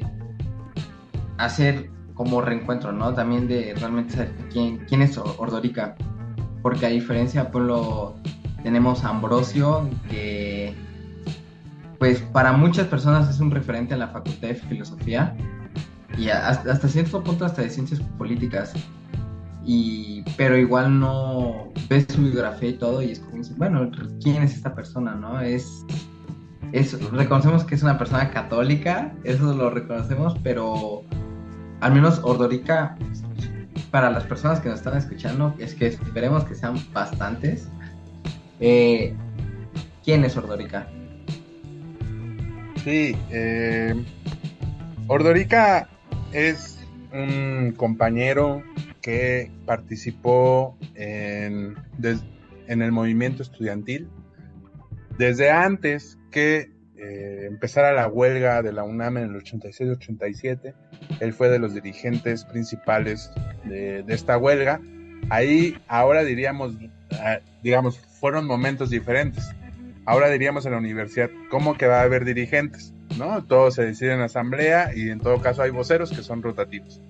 Speaker 3: hacer como reencuentro, ¿no? También de realmente saber quién es Ordorica. Porque a diferencia, por ejemplo, tenemos a Ambrosio, que pues para muchas personas es un referente en la Facultad de Filosofía y hasta cierto punto hasta de Ciencias Políticas, pero igual no ves su biografía y todo y es como, bueno, ¿quién es esta persona, no? Reconocemos que es una persona católica, eso lo reconocemos, pero al menos Ordorica, para las personas que nos están escuchando, es que esperemos que sean bastantes. ¿Quién es Ordorica?
Speaker 4: Sí, Ordorica es un compañero que participó en el movimiento estudiantil desde antes que empezara la huelga de la UNAM en el 86-87. Él fue de los dirigentes principales de esta huelga. Ahí ahora diríamos, fueron momentos diferentes. Ahora diríamos en la universidad, ¿cómo que va a haber dirigentes? ¿No? Todo se decide en asamblea y en todo caso hay voceros que son rotativos.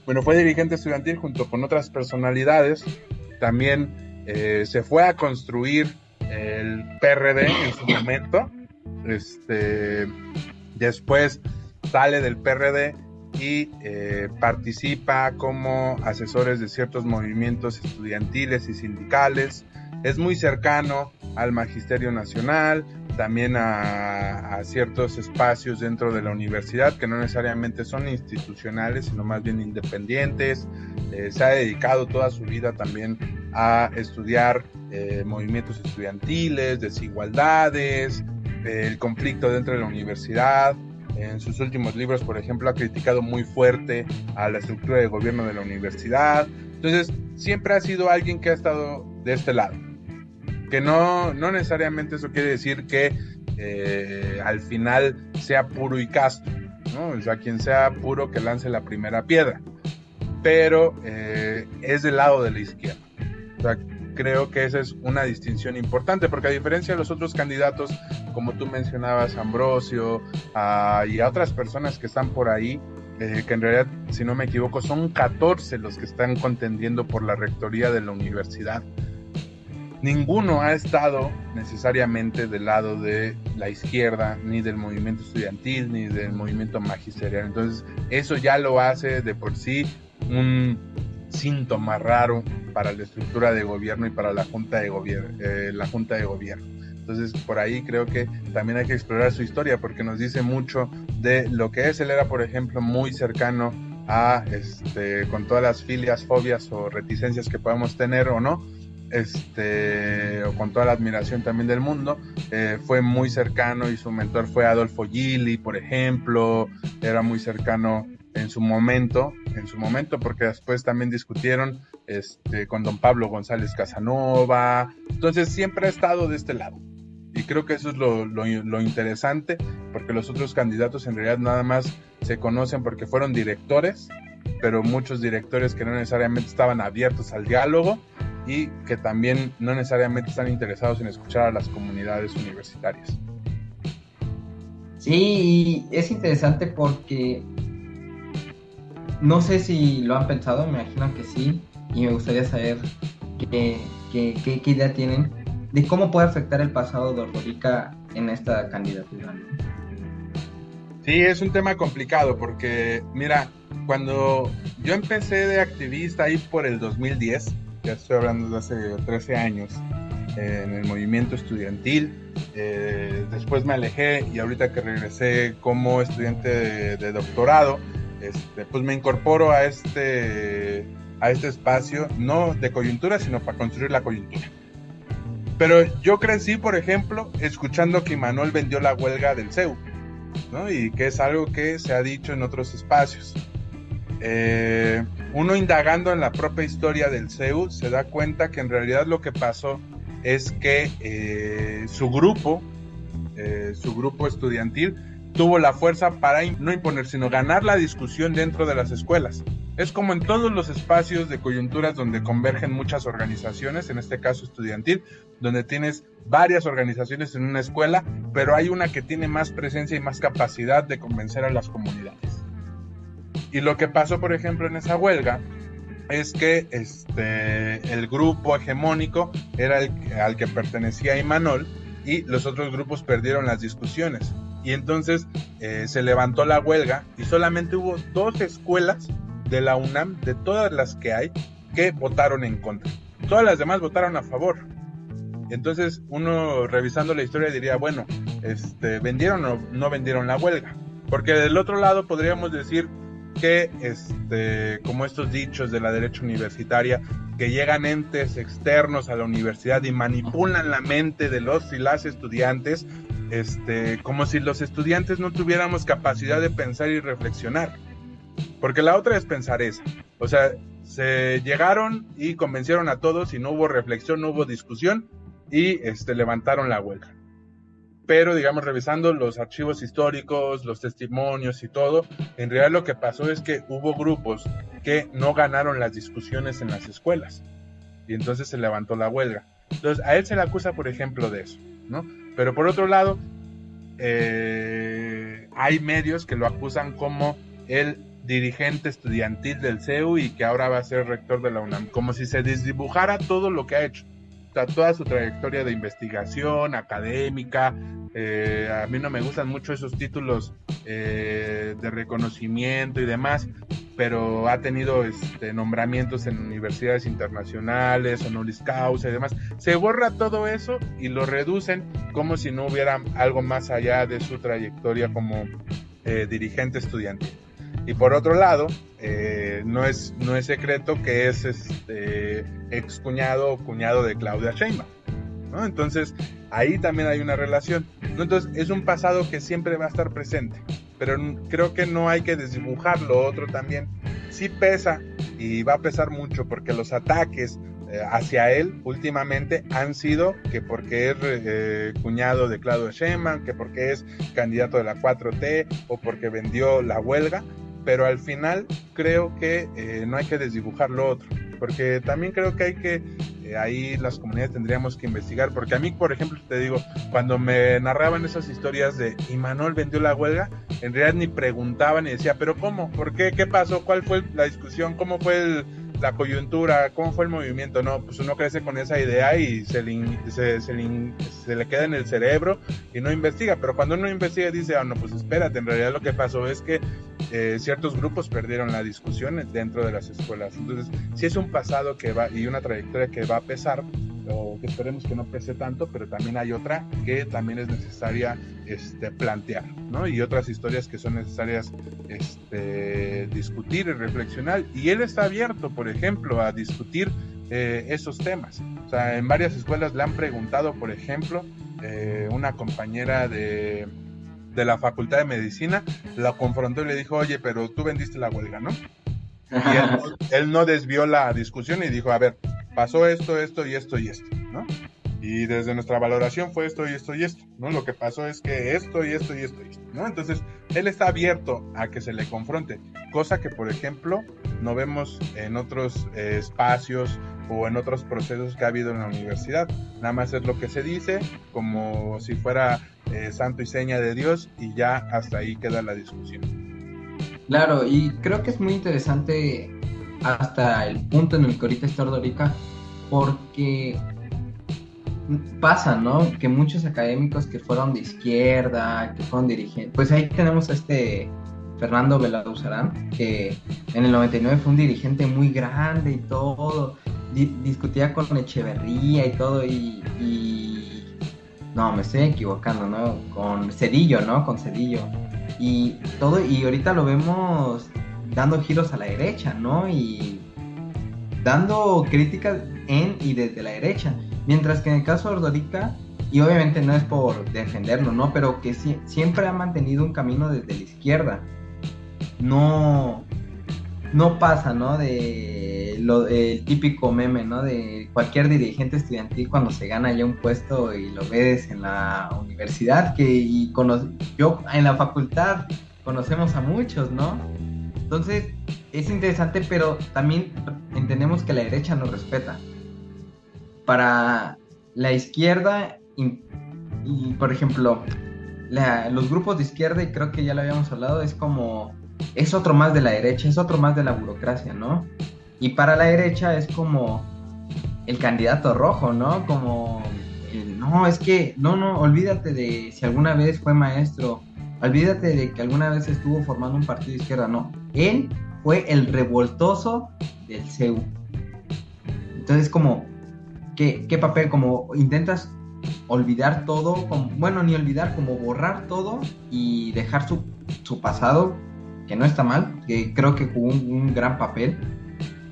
Speaker 4: Bueno, fue dirigente estudiantil junto con otras personalidades. También se fue a construir el PRD en su momento. Después sale del PRD y participa como asesores de ciertos movimientos estudiantiles y sindicales. Es muy cercano al Magisterio Nacional, también a ciertos espacios dentro de la universidad que no necesariamente son institucionales, sino más bien independientes. Se ha dedicado toda su vida también a estudiar movimientos estudiantiles, desigualdades, el conflicto dentro de la universidad. En sus últimos libros, por ejemplo, ha criticado muy fuerte a la estructura de gobierno de la universidad. Entonces, siempre ha sido alguien que ha estado de este lado. Que no necesariamente eso quiere decir que al final sea puro y casto, ¿no? O sea, quien sea puro que lance la primera piedra. Pero es del lado de la izquierda. O sea, creo que esa es una distinción importante, porque a diferencia de los otros candidatos, como tú mencionabas, Ambrosio, y a otras personas que están por ahí, que en realidad, si no me equivoco, son 14 los que están contendiendo por la rectoría de la universidad. Ninguno ha estado necesariamente del lado de la izquierda, ni del movimiento estudiantil, ni del movimiento magisterial. Entonces, eso ya lo hace de por sí un síntoma raro para la estructura de gobierno y para la Junta de Gobierno. Entonces, por ahí creo que también hay que explorar su historia, porque nos dice mucho de lo que es. Él era, por ejemplo, muy cercano a, con todas las filias, fobias o reticencias que podamos tener o no, o con toda la admiración también del mundo, fue muy cercano y su mentor fue Adolfo Gili, por ejemplo, era muy cercano en su momento, porque después también discutieron con don Pablo González Casanova, entonces siempre ha estado de este lado. Y creo que eso es lo interesante, porque los otros candidatos en realidad nada más se conocen porque fueron directores, pero muchos directores que no necesariamente estaban abiertos al diálogo y que también no necesariamente están interesados en escuchar a las comunidades universitarias.
Speaker 3: Sí, es interesante porque no sé si lo han pensado, me imagino que sí, y me gustaría saber qué idea tienen de cómo puede afectar el pasado de Ordorica en esta candidatura, ¿no?
Speaker 4: Sí, es un tema complicado porque, mira, cuando yo empecé de activista ahí por el 2010, ya estoy hablando de hace 13 años, en el movimiento estudiantil, después me alejé y ahorita que regresé como estudiante de doctorado, pues me incorporo a este espacio, no de coyuntura, sino para construir la coyuntura. Pero yo crecí, por ejemplo, escuchando que Imanol vendió la huelga del CEU, ¿no? Y que es algo que se ha dicho en otros espacios. Uno indagando en la propia historia del CEU se da cuenta que en realidad lo que pasó es que su grupo estudiantil tuvo la fuerza para no imponer, sino ganar la discusión dentro de las escuelas. Es como en todos los espacios de coyunturas donde convergen muchas organizaciones, en este caso estudiantil, donde tienes varias organizaciones en una escuela, pero hay una que tiene más presencia y más capacidad de convencer a las comunidades. Y lo que pasó, por ejemplo, en esa huelga es que el grupo hegemónico era al que pertenecía Imanol y los otros grupos perdieron las discusiones. Y entonces se levantó la huelga y solamente hubo 2 escuelas de la UNAM, de todas las que hay, que votaron en contra. Todas las demás votaron a favor. Entonces uno revisando la historia diría, bueno, ¿vendieron o no vendieron la huelga? Porque del otro lado podríamos decir que, como estos dichos de la derecha universitaria, que llegan entes externos a la universidad y manipulan la mente de los y las estudiantes, como si los estudiantes no tuviéramos capacidad de pensar y reflexionar. Porque la otra es pensar esa. O sea, se llegaron y convencieron a todos y no hubo reflexión, no hubo discusión y levantaron la huelga. Pero, digamos, revisando los archivos históricos, los testimonios y todo, en realidad lo que pasó es que hubo grupos que no ganaron las discusiones en las escuelas. Y entonces se levantó la huelga. Entonces, a él se le acusa, por ejemplo, de eso, ¿no? Pero por otro lado, hay medios que lo acusan como el dirigente estudiantil del CEU y que ahora va a ser rector de la UNAM, como si se desdibujara todo lo que ha hecho, o sea, toda su trayectoria de investigación académica. A mí no me gustan mucho esos títulos de reconocimiento y demás, pero ha tenido nombramientos en universidades internacionales, honoris causa y demás. Se borra todo eso y lo reducen como si no hubiera algo más allá de su trayectoria como dirigente estudiantil. Y por otro lado, no es secreto que es ex cuñado o cuñado de Claudia Sheinbaum, ¿no? Entonces ahí también hay una relación, ¿no? Entonces es un pasado que siempre va a estar presente, pero creo que no hay que desdibujar lo otro también. Sí pesa y va a pesar mucho porque los ataques hacia él últimamente han sido que porque es cuñado de Claudia Sheinbaum, que porque es candidato de la 4T o porque vendió la huelga, pero al final creo que no hay que desdibujar lo otro, porque también creo que ahí las comunidades tendríamos que investigar, porque a mí, por ejemplo, te digo, cuando me narraban esas historias de Imanol vendió la huelga, en realidad ni preguntaban y decía, pero ¿cómo? ¿Por qué? ¿Qué pasó? ¿Cuál fue la discusión? ¿Cómo fue la coyuntura? ¿Cómo fue el movimiento? No, pues uno crece con esa idea y se le queda en el cerebro y no investiga, pero cuando uno investiga dice, no, pues espérate, en realidad lo que pasó es que ciertos grupos perdieron la discusión dentro de las escuelas. Entonces, sí es un pasado que va y una trayectoria que va a pesar, o que esperemos que no pese tanto, pero también hay otra que también es necesaria plantear, ¿no? Y otras historias que son necesarias discutir y reflexionar. Y él está abierto, por ejemplo, a discutir esos temas. O sea, en varias escuelas le han preguntado, por ejemplo, una compañera de la Facultad de Medicina la confrontó y le dijo, oye, pero tú vendiste la huelga, ¿no? Y él no desvió la discusión y dijo, a ver, pasó esto, esto y esto y esto, ¿no? Y desde nuestra valoración fue esto y esto y esto, ¿no? Lo que pasó es que esto y esto y esto y esto, ¿no? Entonces, él está abierto a que se le confronte, cosa que, por ejemplo, no vemos en otros espacios o en otros procesos que ha habido en la universidad. Nada más es lo que se dice, como si fuera santo y seña de Dios, y ya hasta ahí queda la discusión.
Speaker 3: Claro, y creo que es muy interesante hasta el punto en el que ahorita está Ordorica, porque pasa, ¿no? Que muchos académicos que fueron de izquierda, que fueron dirigentes, pues ahí tenemos a Fernando Belauzarán, que en el 99 fue un dirigente muy grande y todo, discutía con Echeverría y todo, y no, me estoy equivocando, ¿no? Con Zedillo, ¿no? Con Zedillo. Y todo, y ahorita lo vemos dando giros a la derecha, ¿no? Y dando críticas en y desde la derecha. Mientras que en el caso de Ordorica, y obviamente no es por defenderlo, ¿no? Pero que siempre ha mantenido un camino desde la izquierda. No pasa, ¿no? El típico meme, ¿no? De cualquier dirigente estudiantil cuando se gana ya un puesto y lo ves en la universidad, yo en la facultad conocemos a muchos, ¿no? Entonces es interesante, pero también entendemos que la derecha nos respeta. Para la izquierda, y por ejemplo, los grupos de izquierda, y creo que ya lo habíamos hablado, es otro más de la derecha, es otro más de la burocracia, ¿no? Y para la derecha es como el candidato rojo, ¿no? Como, no, es que, no, olvídate de si alguna vez fue maestro, olvídate de que alguna vez estuvo formando un partido de izquierda, no. Él fue el revoltoso del CEU. Entonces, como, ¿qué papel? Como intentas olvidar todo, ni olvidar, como borrar todo y dejar su pasado, que no está mal, que creo que jugó un gran papel,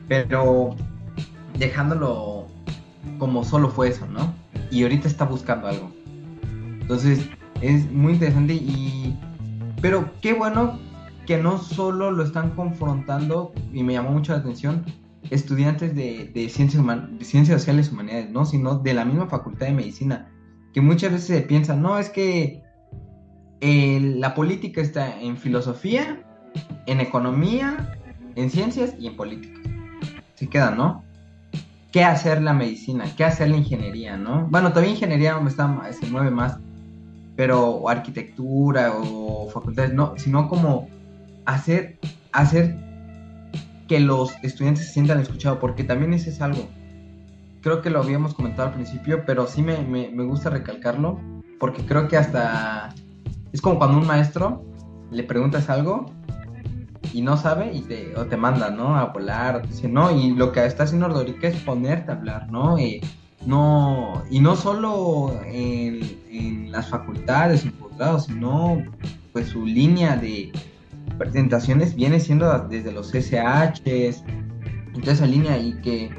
Speaker 3: pero dejándolo como solo fue eso, ¿no? Y ahorita está buscando algo. Entonces, es muy interesante pero qué bueno que no solo lo están confrontando, y me llamó mucho la atención, estudiantes de ciencias sociales y humanidades, ¿no? Sino de la misma facultad de medicina, que muchas veces se piensa, no, es que la política está en filosofía, en economía, en ciencias y en política. Se queda, ¿no? ¿Qué hacer la medicina? ¿Qué hacer la ingeniería, no? Bueno, todavía ingeniería se mueve más, pero o arquitectura o facultades, no, sino como hacer que los estudiantes se sientan escuchados, porque también ese es algo. Creo que lo habíamos comentado al principio, pero sí me gusta recalcarlo, porque creo que hasta es como cuando un maestro le preguntas algo y no sabe o te manda, ¿no? A volar, o te dice, no, y lo que está haciendo Ordorica es ponerte a hablar, ¿no? Y no solo en las facultades, en posgrados, sino pues su línea de presentaciones viene siendo desde los SHs, entonces esa línea, y que,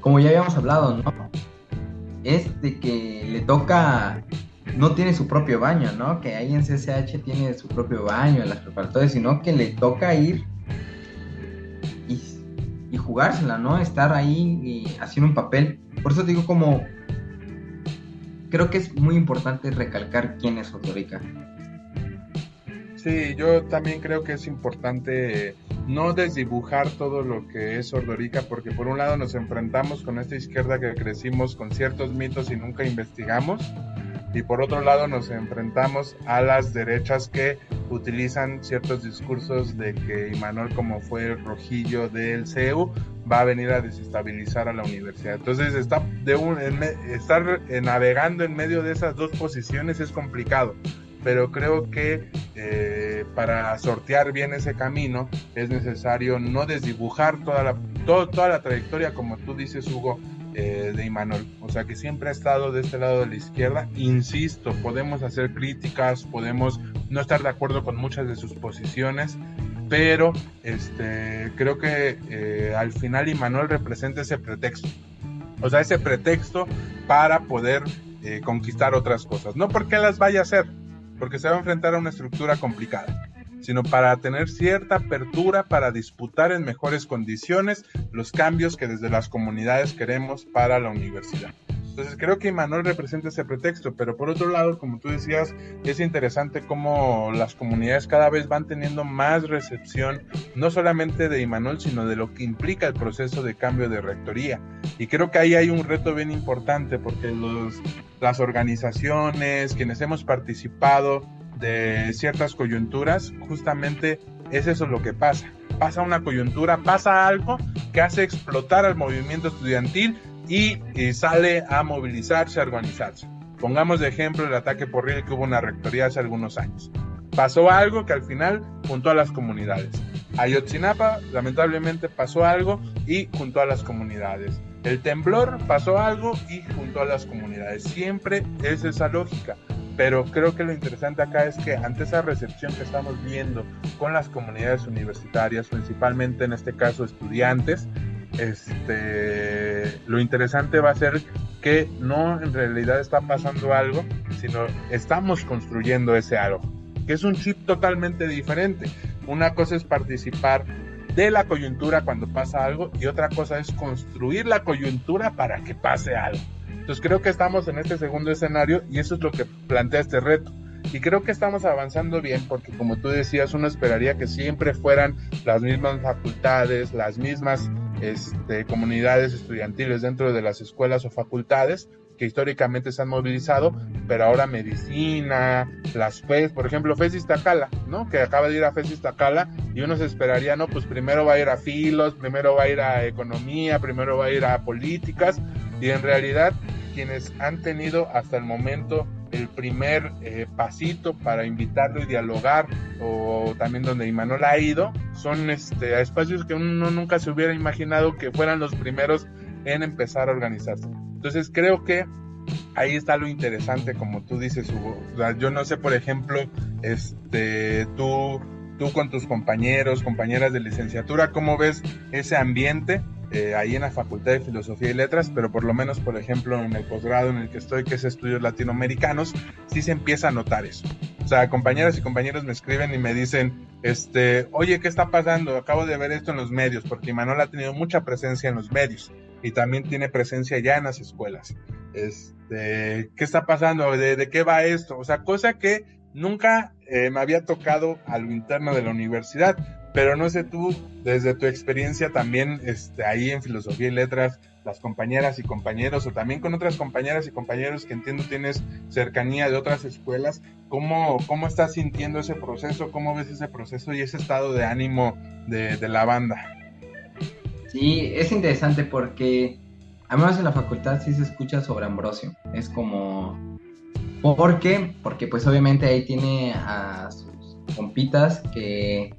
Speaker 3: como ya habíamos hablado, ¿no? Es de que le toca, no tiene su propio baño, ¿no? Que ahí en CCH tiene su propio baño en las preparatorias, sino que le toca ir y jugársela, ¿no? Estar ahí y haciendo un papel. Por eso digo, como creo que es muy importante recalcar quién es Ordorica.
Speaker 4: Sí, yo también creo que es importante no desdibujar todo lo que es Ordorica, porque por un lado nos enfrentamos con esta izquierda que crecimos con ciertos mitos y nunca investigamos, y por otro lado nos enfrentamos a las derechas que utilizan ciertos discursos de que Imanol, como fue el rojillo del CEU, va a venir a desestabilizar a la universidad. Entonces estar navegando en medio de esas dos posiciones es complicado, pero creo que para sortear bien ese camino es necesario no desdibujar toda la trayectoria, como tú dices, Hugo, de Imanol, o sea, que siempre ha estado de este lado de la izquierda. Insisto, podemos hacer críticas, podemos no estar de acuerdo con muchas de sus posiciones, pero creo que al final Imanol representa ese pretexto O sea, ese pretexto para poder conquistar otras cosas. No porque las vaya a hacer, porque se va a enfrentar a una estructura complicada, sino para tener cierta apertura para disputar en mejores condiciones los cambios que desde las comunidades queremos para la universidad. Entonces creo que Imanol representa ese pretexto, pero por otro lado, como tú decías, es interesante cómo las comunidades cada vez van teniendo más recepción, no solamente de Imanol, sino de lo que implica el proceso de cambio de rectoría. Y creo que ahí hay un reto bien importante, porque las organizaciones, quienes hemos participado de ciertas coyunturas, justamente es eso lo que pasa. Pasa una coyuntura, pasa algo que hace explotar al movimiento estudiantil y sale a movilizarse, a organizarse. Pongamos de ejemplo el ataque porril que hubo en la rectoría hace algunos años. Pasó algo que al final juntó a las comunidades. Ayotzinapa, lamentablemente, pasó algo y juntó a las comunidades. El temblor pasó algo y juntó a las comunidades. Siempre es esa lógica. Pero creo que lo interesante acá es que ante esa recepción que estamos viendo con las comunidades universitarias, principalmente en este caso estudiantes, lo interesante va a ser que no en realidad está pasando algo, sino estamos construyendo ese algo, que es un chip totalmente diferente. Una cosa es participar de la coyuntura cuando pasa algo y otra cosa es construir la coyuntura para que pase algo. Entonces creo que estamos en este segundo escenario y eso es lo que plantea este reto. Y creo que estamos avanzando bien porque, como tú decías, uno esperaría que siempre fueran las mismas facultades, las mismas comunidades estudiantiles dentro de las escuelas o facultades que históricamente se han movilizado, pero ahora medicina, las FES, por ejemplo, FES Iztacala, ¿no? Que acaba de ir a FES Iztacala y uno se esperaría, no, pues primero va a ir a filos, primero va a ir a economía, primero va a ir a políticas, y en realidad quienes han tenido hasta el momento el primer pasito para invitarlo y dialogar, o también donde Imanol ha ido, son a espacios que uno nunca se hubiera imaginado que fueran los primeros en empezar a organizarse. Entonces creo que ahí está lo interesante, como tú dices, Hugo. O sea, yo no sé, por ejemplo, tú con tus compañeras de licenciatura, ¿cómo ves ese ambiente ahí en la Facultad de Filosofía y Letras? Pero por lo menos, por ejemplo, en el posgrado en el que estoy, que es Estudios Latinoamericanos, sí se empieza a notar eso. O sea, compañeras y compañeros me escriben y me dicen, oye, ¿qué está pasando? Acabo de ver esto en los medios, porque Imanol ha tenido mucha presencia en los medios y también tiene presencia ya en las escuelas. ¿Qué está pasando? ¿De qué va esto? O sea, cosa que nunca me había tocado a lo interno de la universidad, pero no sé tú, desde tu experiencia también ahí en Filosofía y Letras, las compañeras y compañeros, o también con otras compañeras y compañeros que entiendo tienes cercanía de otras escuelas, ¿cómo estás sintiendo ese proceso? ¿Cómo ves ese proceso y ese estado de ánimo de la banda?
Speaker 3: Sí, es interesante porque, al menos en la facultad sí se escucha sobre Ambrosio. Es como... ¿Por qué? Porque pues obviamente ahí tiene a sus compitas que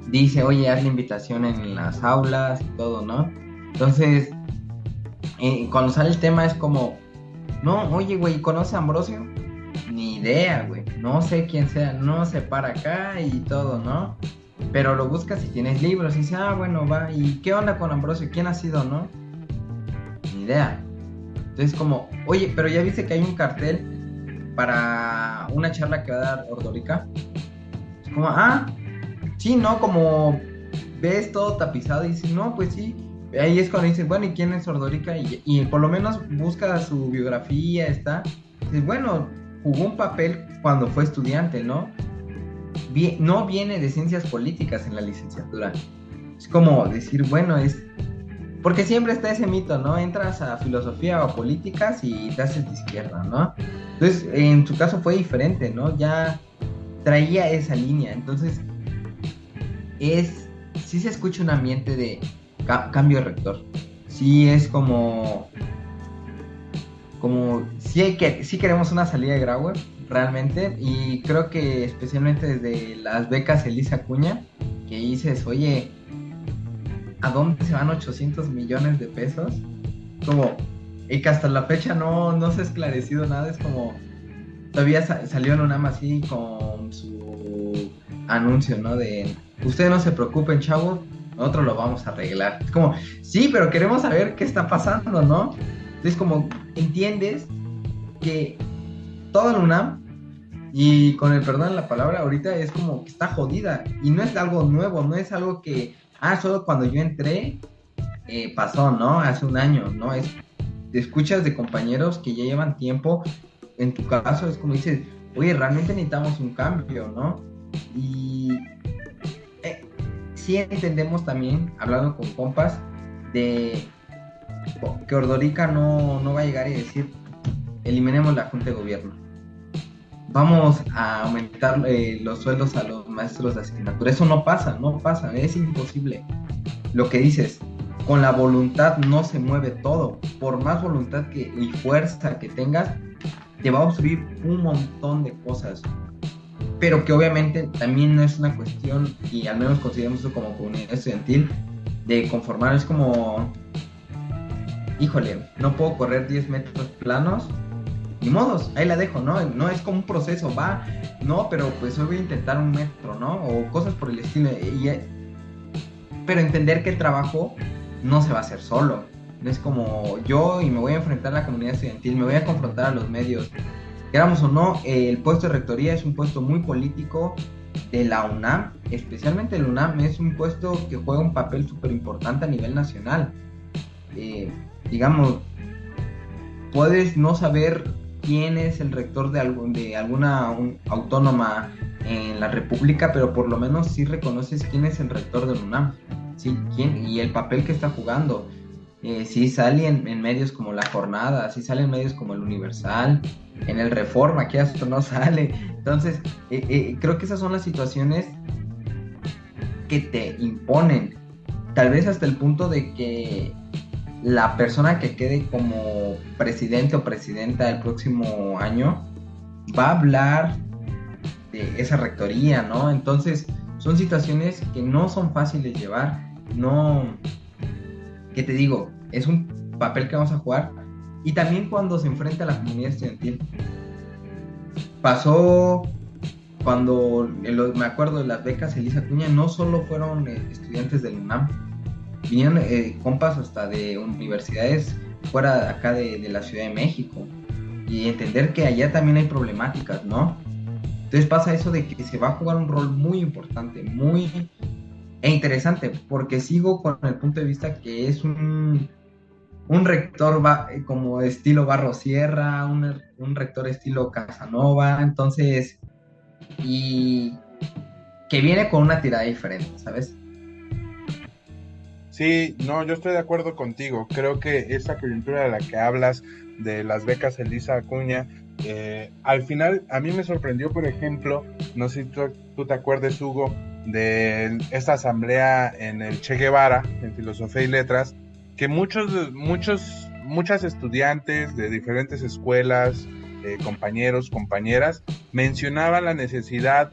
Speaker 3: dice, oye, haz la invitación en las aulas y todo, ¿no? Entonces, cuando sale el tema es como, no, oye, güey, ¿conoce a Ambrosio? Ni idea, güey, no sé quién sea, no sé para acá y todo, ¿no? Pero lo buscas y tienes libros y dices, bueno, va, ¿y qué onda con Ambrosio? ¿Quién ha sido, no? Ni idea. Entonces como, oye, pero ya viste que hay un cartel para una charla que va a dar Ordorica. Es como, sí, ¿no? Como ves todo tapizado y dices, no, pues sí. Ahí es cuando dices, bueno, ¿y quién es Ordorica? Y por lo menos busca su biografía, está. Dices, bueno, jugó un papel cuando fue estudiante, ¿no? No viene de ciencias políticas en la licenciatura. Es como decir, bueno, es... Porque siempre está ese mito, ¿no? Entras a filosofía o políticas y te haces de izquierda, ¿no? Entonces, en su caso fue diferente, ¿no? Ya traía esa línea. Entonces, sí se escucha un ambiente de cambio de rector. Sí es como sí queremos una salida de Grauer, realmente, y creo que especialmente desde las becas Elisa Acuña, que dices, oye, ¿a dónde se van 800 millones de pesos? Como, y que hasta la fecha no se ha esclarecido nada, es como, todavía salió en UNAM así con su anuncio, ¿no? De, ustedes no se preocupen, chavos, nosotros lo vamos a arreglar. Es como, sí, pero queremos saber qué está pasando, ¿no? Entonces, como entiendes que toda la UNAM, y con el perdón de la palabra, ahorita es como que está jodida, y no es algo nuevo, no es algo que, solo cuando yo entré, pasó, ¿no? Hace un año, ¿no? Te escuchas de compañeros que ya llevan tiempo, en tu caso es como dices, oye, realmente necesitamos un cambio, ¿no? Y sí entendemos también, hablando con compas, de que Ordorica no va a llegar y decir, eliminemos la Junta de Gobierno, vamos a aumentar los sueldos a los maestros de asignatura. Eso no pasa, es imposible. Lo que dices, con la voluntad no se mueve todo. Por más voluntad y fuerza que tengas, te va a obstruir un montón de cosas. Pero que obviamente también no es una cuestión, y al menos consideramos eso como comunidad estudiantil, de conformar. Es como, híjole, no puedo correr 10 metros planos, ni modos, ahí la dejo, ¿no? No es como un proceso, pero pues hoy voy a intentar 1 metro, ¿no? O cosas por el estilo. Pero entender que el trabajo no se va a hacer solo. No es como yo y me voy a enfrentar a la comunidad estudiantil, me voy a confrontar a los medios. Queramos o no, el puesto de rectoría es un puesto muy político de la UNAM, especialmente el UNAM es un puesto que juega un papel súper importante a nivel nacional. Digamos, puedes no saber quién es el rector de alguna autónoma en la República, pero por lo menos sí reconoces quién es el rector del UNAM, ¿sí? ¿Quién? Y el papel que está jugando. Sí sale en medios como La Jornada, sí sale en medios como El Universal, en el Reforma, que esto no sale. Entonces, creo que esas son las situaciones que te imponen, tal vez hasta el punto de que la persona que quede como presidente o presidenta el próximo año va a hablar de esa rectoría, ¿no? Entonces, son situaciones que no son fáciles de llevar, no... ¿Qué te digo? Es un papel que vamos a jugar. Y también cuando se enfrenta a la comunidad estudiantil. Pasó cuando, me acuerdo de las becas Elisa Acuña, no solo fueron estudiantes del UNAM, vinieron compas hasta de universidades fuera de acá de la Ciudad de México. Y entender que allá también hay problemáticas, ¿no? Entonces pasa eso de que se va a jugar un rol muy importante, muy... e interesante, porque sigo con el punto de vista que es un rector como estilo Barros Sierra, un rector estilo Casanova, entonces, y que viene con una tirada diferente, ¿sabes?
Speaker 4: Sí, no, yo estoy de acuerdo contigo. Creo que esa coyuntura de la que hablas, de las becas Elisa Acuña, al final a mí me sorprendió, por ejemplo, no sé si tú te acuerdes, Hugo, de esta asamblea en el Che Guevara, en Filosofía y Letras, que muchas estudiantes de diferentes escuelas, compañeros, compañeras, mencionaban la necesidad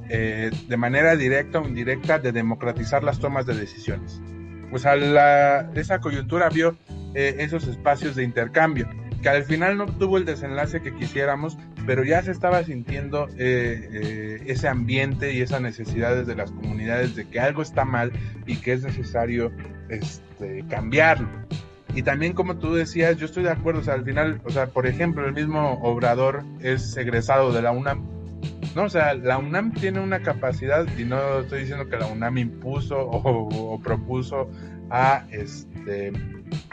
Speaker 4: de manera directa o indirecta de democratizar las tomas de decisiones. Pues esa coyuntura vio esos espacios de intercambio, que al final no tuvo el desenlace que quisiéramos, pero ya se estaba sintiendo ese ambiente y esas necesidades de las comunidades de que algo está mal y que es necesario cambiarlo. Y también, como tú decías, yo estoy de acuerdo, o sea, al final, o sea, por ejemplo, el mismo Obrador es egresado de la UNAM, ¿no? O sea, la UNAM tiene una capacidad, y no estoy diciendo que la UNAM impuso o propuso a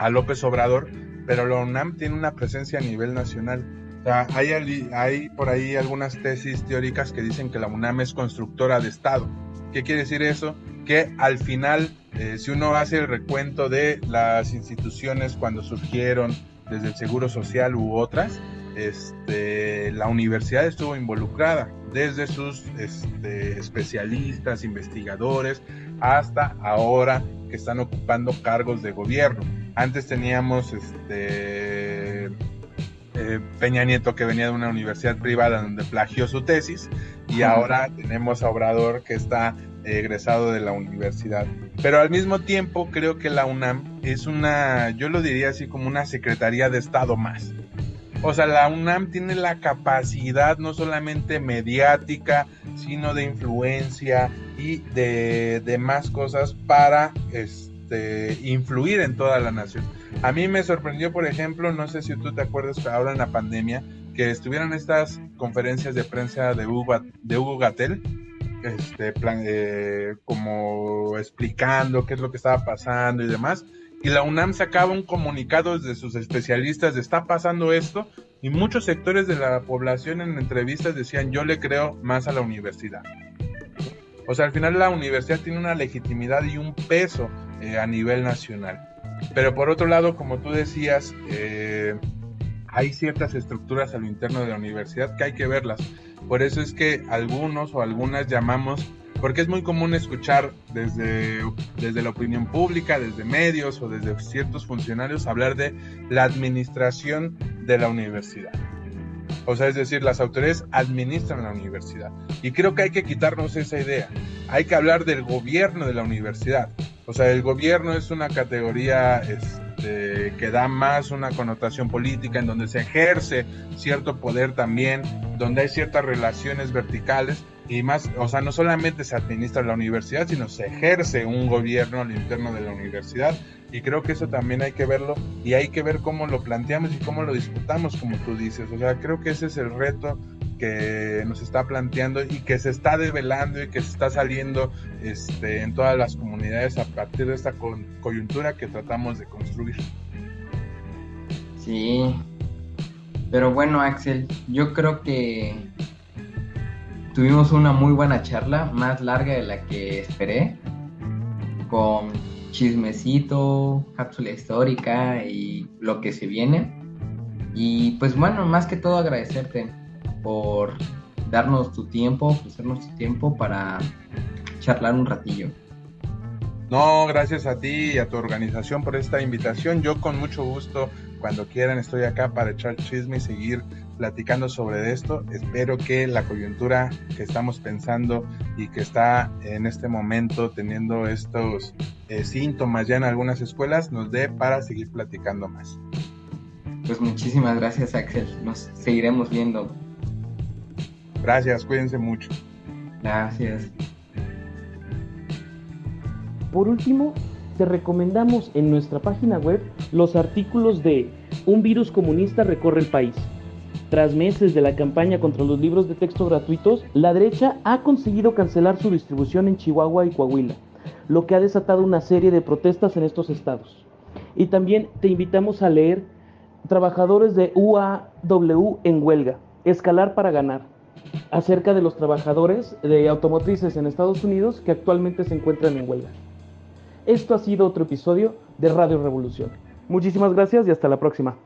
Speaker 4: López Obrador, pero la UNAM tiene una presencia a nivel nacional. O sea, hay por ahí algunas tesis teóricas que dicen que la UNAM es constructora de Estado. ¿Qué quiere decir eso? Que al final, si uno hace el recuento de las instituciones cuando surgieron, desde el Seguro Social u otras, la universidad estuvo involucrada, desde sus especialistas, investigadores, hasta ahora que están ocupando cargos de gobierno. Antes teníamos Peña Nieto, que venía de una universidad privada donde plagió su tesis, y ahora tenemos a Obrador, que está egresado de la universidad. Pero al mismo tiempo creo que la UNAM es yo lo diría así, como una secretaría de Estado más. O sea, la UNAM tiene la capacidad no solamente mediática, sino de influencia y de más cosas para influir en toda la nación. A mí me sorprendió, por ejemplo, no sé si tú te acuerdas, pero ahora en la pandemia, que estuvieron estas conferencias de prensa de Hugo Gatell, como explicando qué es lo que estaba pasando y demás, y la UNAM sacaba un comunicado desde sus especialistas de está pasando esto, y muchos sectores de la población en entrevistas decían yo le creo más a la universidad. O sea, al final la universidad tiene una legitimidad y un peso a nivel nacional. Pero por otro lado, como tú decías, hay ciertas estructuras a lo interno de la universidad que hay que verlas. Por eso es que algunos o algunas llamamos, porque es muy común escuchar desde la opinión pública, desde medios o desde ciertos funcionarios hablar de la administración de la universidad. O sea, es decir, las autoridades administran la universidad. Y creo que hay que quitarnos esa idea. Hay que hablar del gobierno de la universidad. O sea, el gobierno es una categoría que da más una connotación política, en donde se ejerce cierto poder también, donde hay ciertas relaciones verticales y más, o sea, no solamente se administra la universidad, sino se ejerce un gobierno al interno de la universidad. Y creo que eso también hay que verlo y hay que ver cómo lo planteamos y cómo lo disputamos, como tú dices. O sea, creo que ese es el reto que nos está planteando y que se está develando y que se está saliendo en todas las comunidades a partir de esta coyuntura que tratamos de construir.
Speaker 3: Sí, pero bueno, Axel, yo creo que tuvimos una muy buena charla, más larga de la que esperé, con chismecito, cápsula histórica y lo que se viene. Y pues bueno, más que todo agradecerte por darnos tu tiempo, ofrecernos tu tiempo para charlar un ratillo.
Speaker 4: No, gracias a ti y a tu organización por esta invitación. Yo con mucho gusto, cuando quieran, estoy acá para echar chisme y seguir platicando sobre esto. Espero que la coyuntura que estamos pensando y que está en este momento teniendo estos síntomas ya en algunas escuelas nos dé para seguir platicando más.
Speaker 3: Pues muchísimas gracias, Axel. Nos seguiremos viendo.
Speaker 4: Gracias, cuídense mucho.
Speaker 3: Gracias.
Speaker 5: Por último, te recomendamos en nuestra página web los artículos de Un virus comunista recorre el país. Tras meses de la campaña contra los libros de texto gratuitos, la derecha ha conseguido cancelar su distribución en Chihuahua y Coahuila, lo que ha desatado una serie de protestas en estos estados. Y también te invitamos a leer Trabajadores de UAW en huelga, escalar para ganar, acerca de los trabajadores de automotrices en Estados Unidos que actualmente se encuentran en huelga. Esto ha sido otro episodio de Radio Revolución. Muchísimas gracias y hasta la próxima.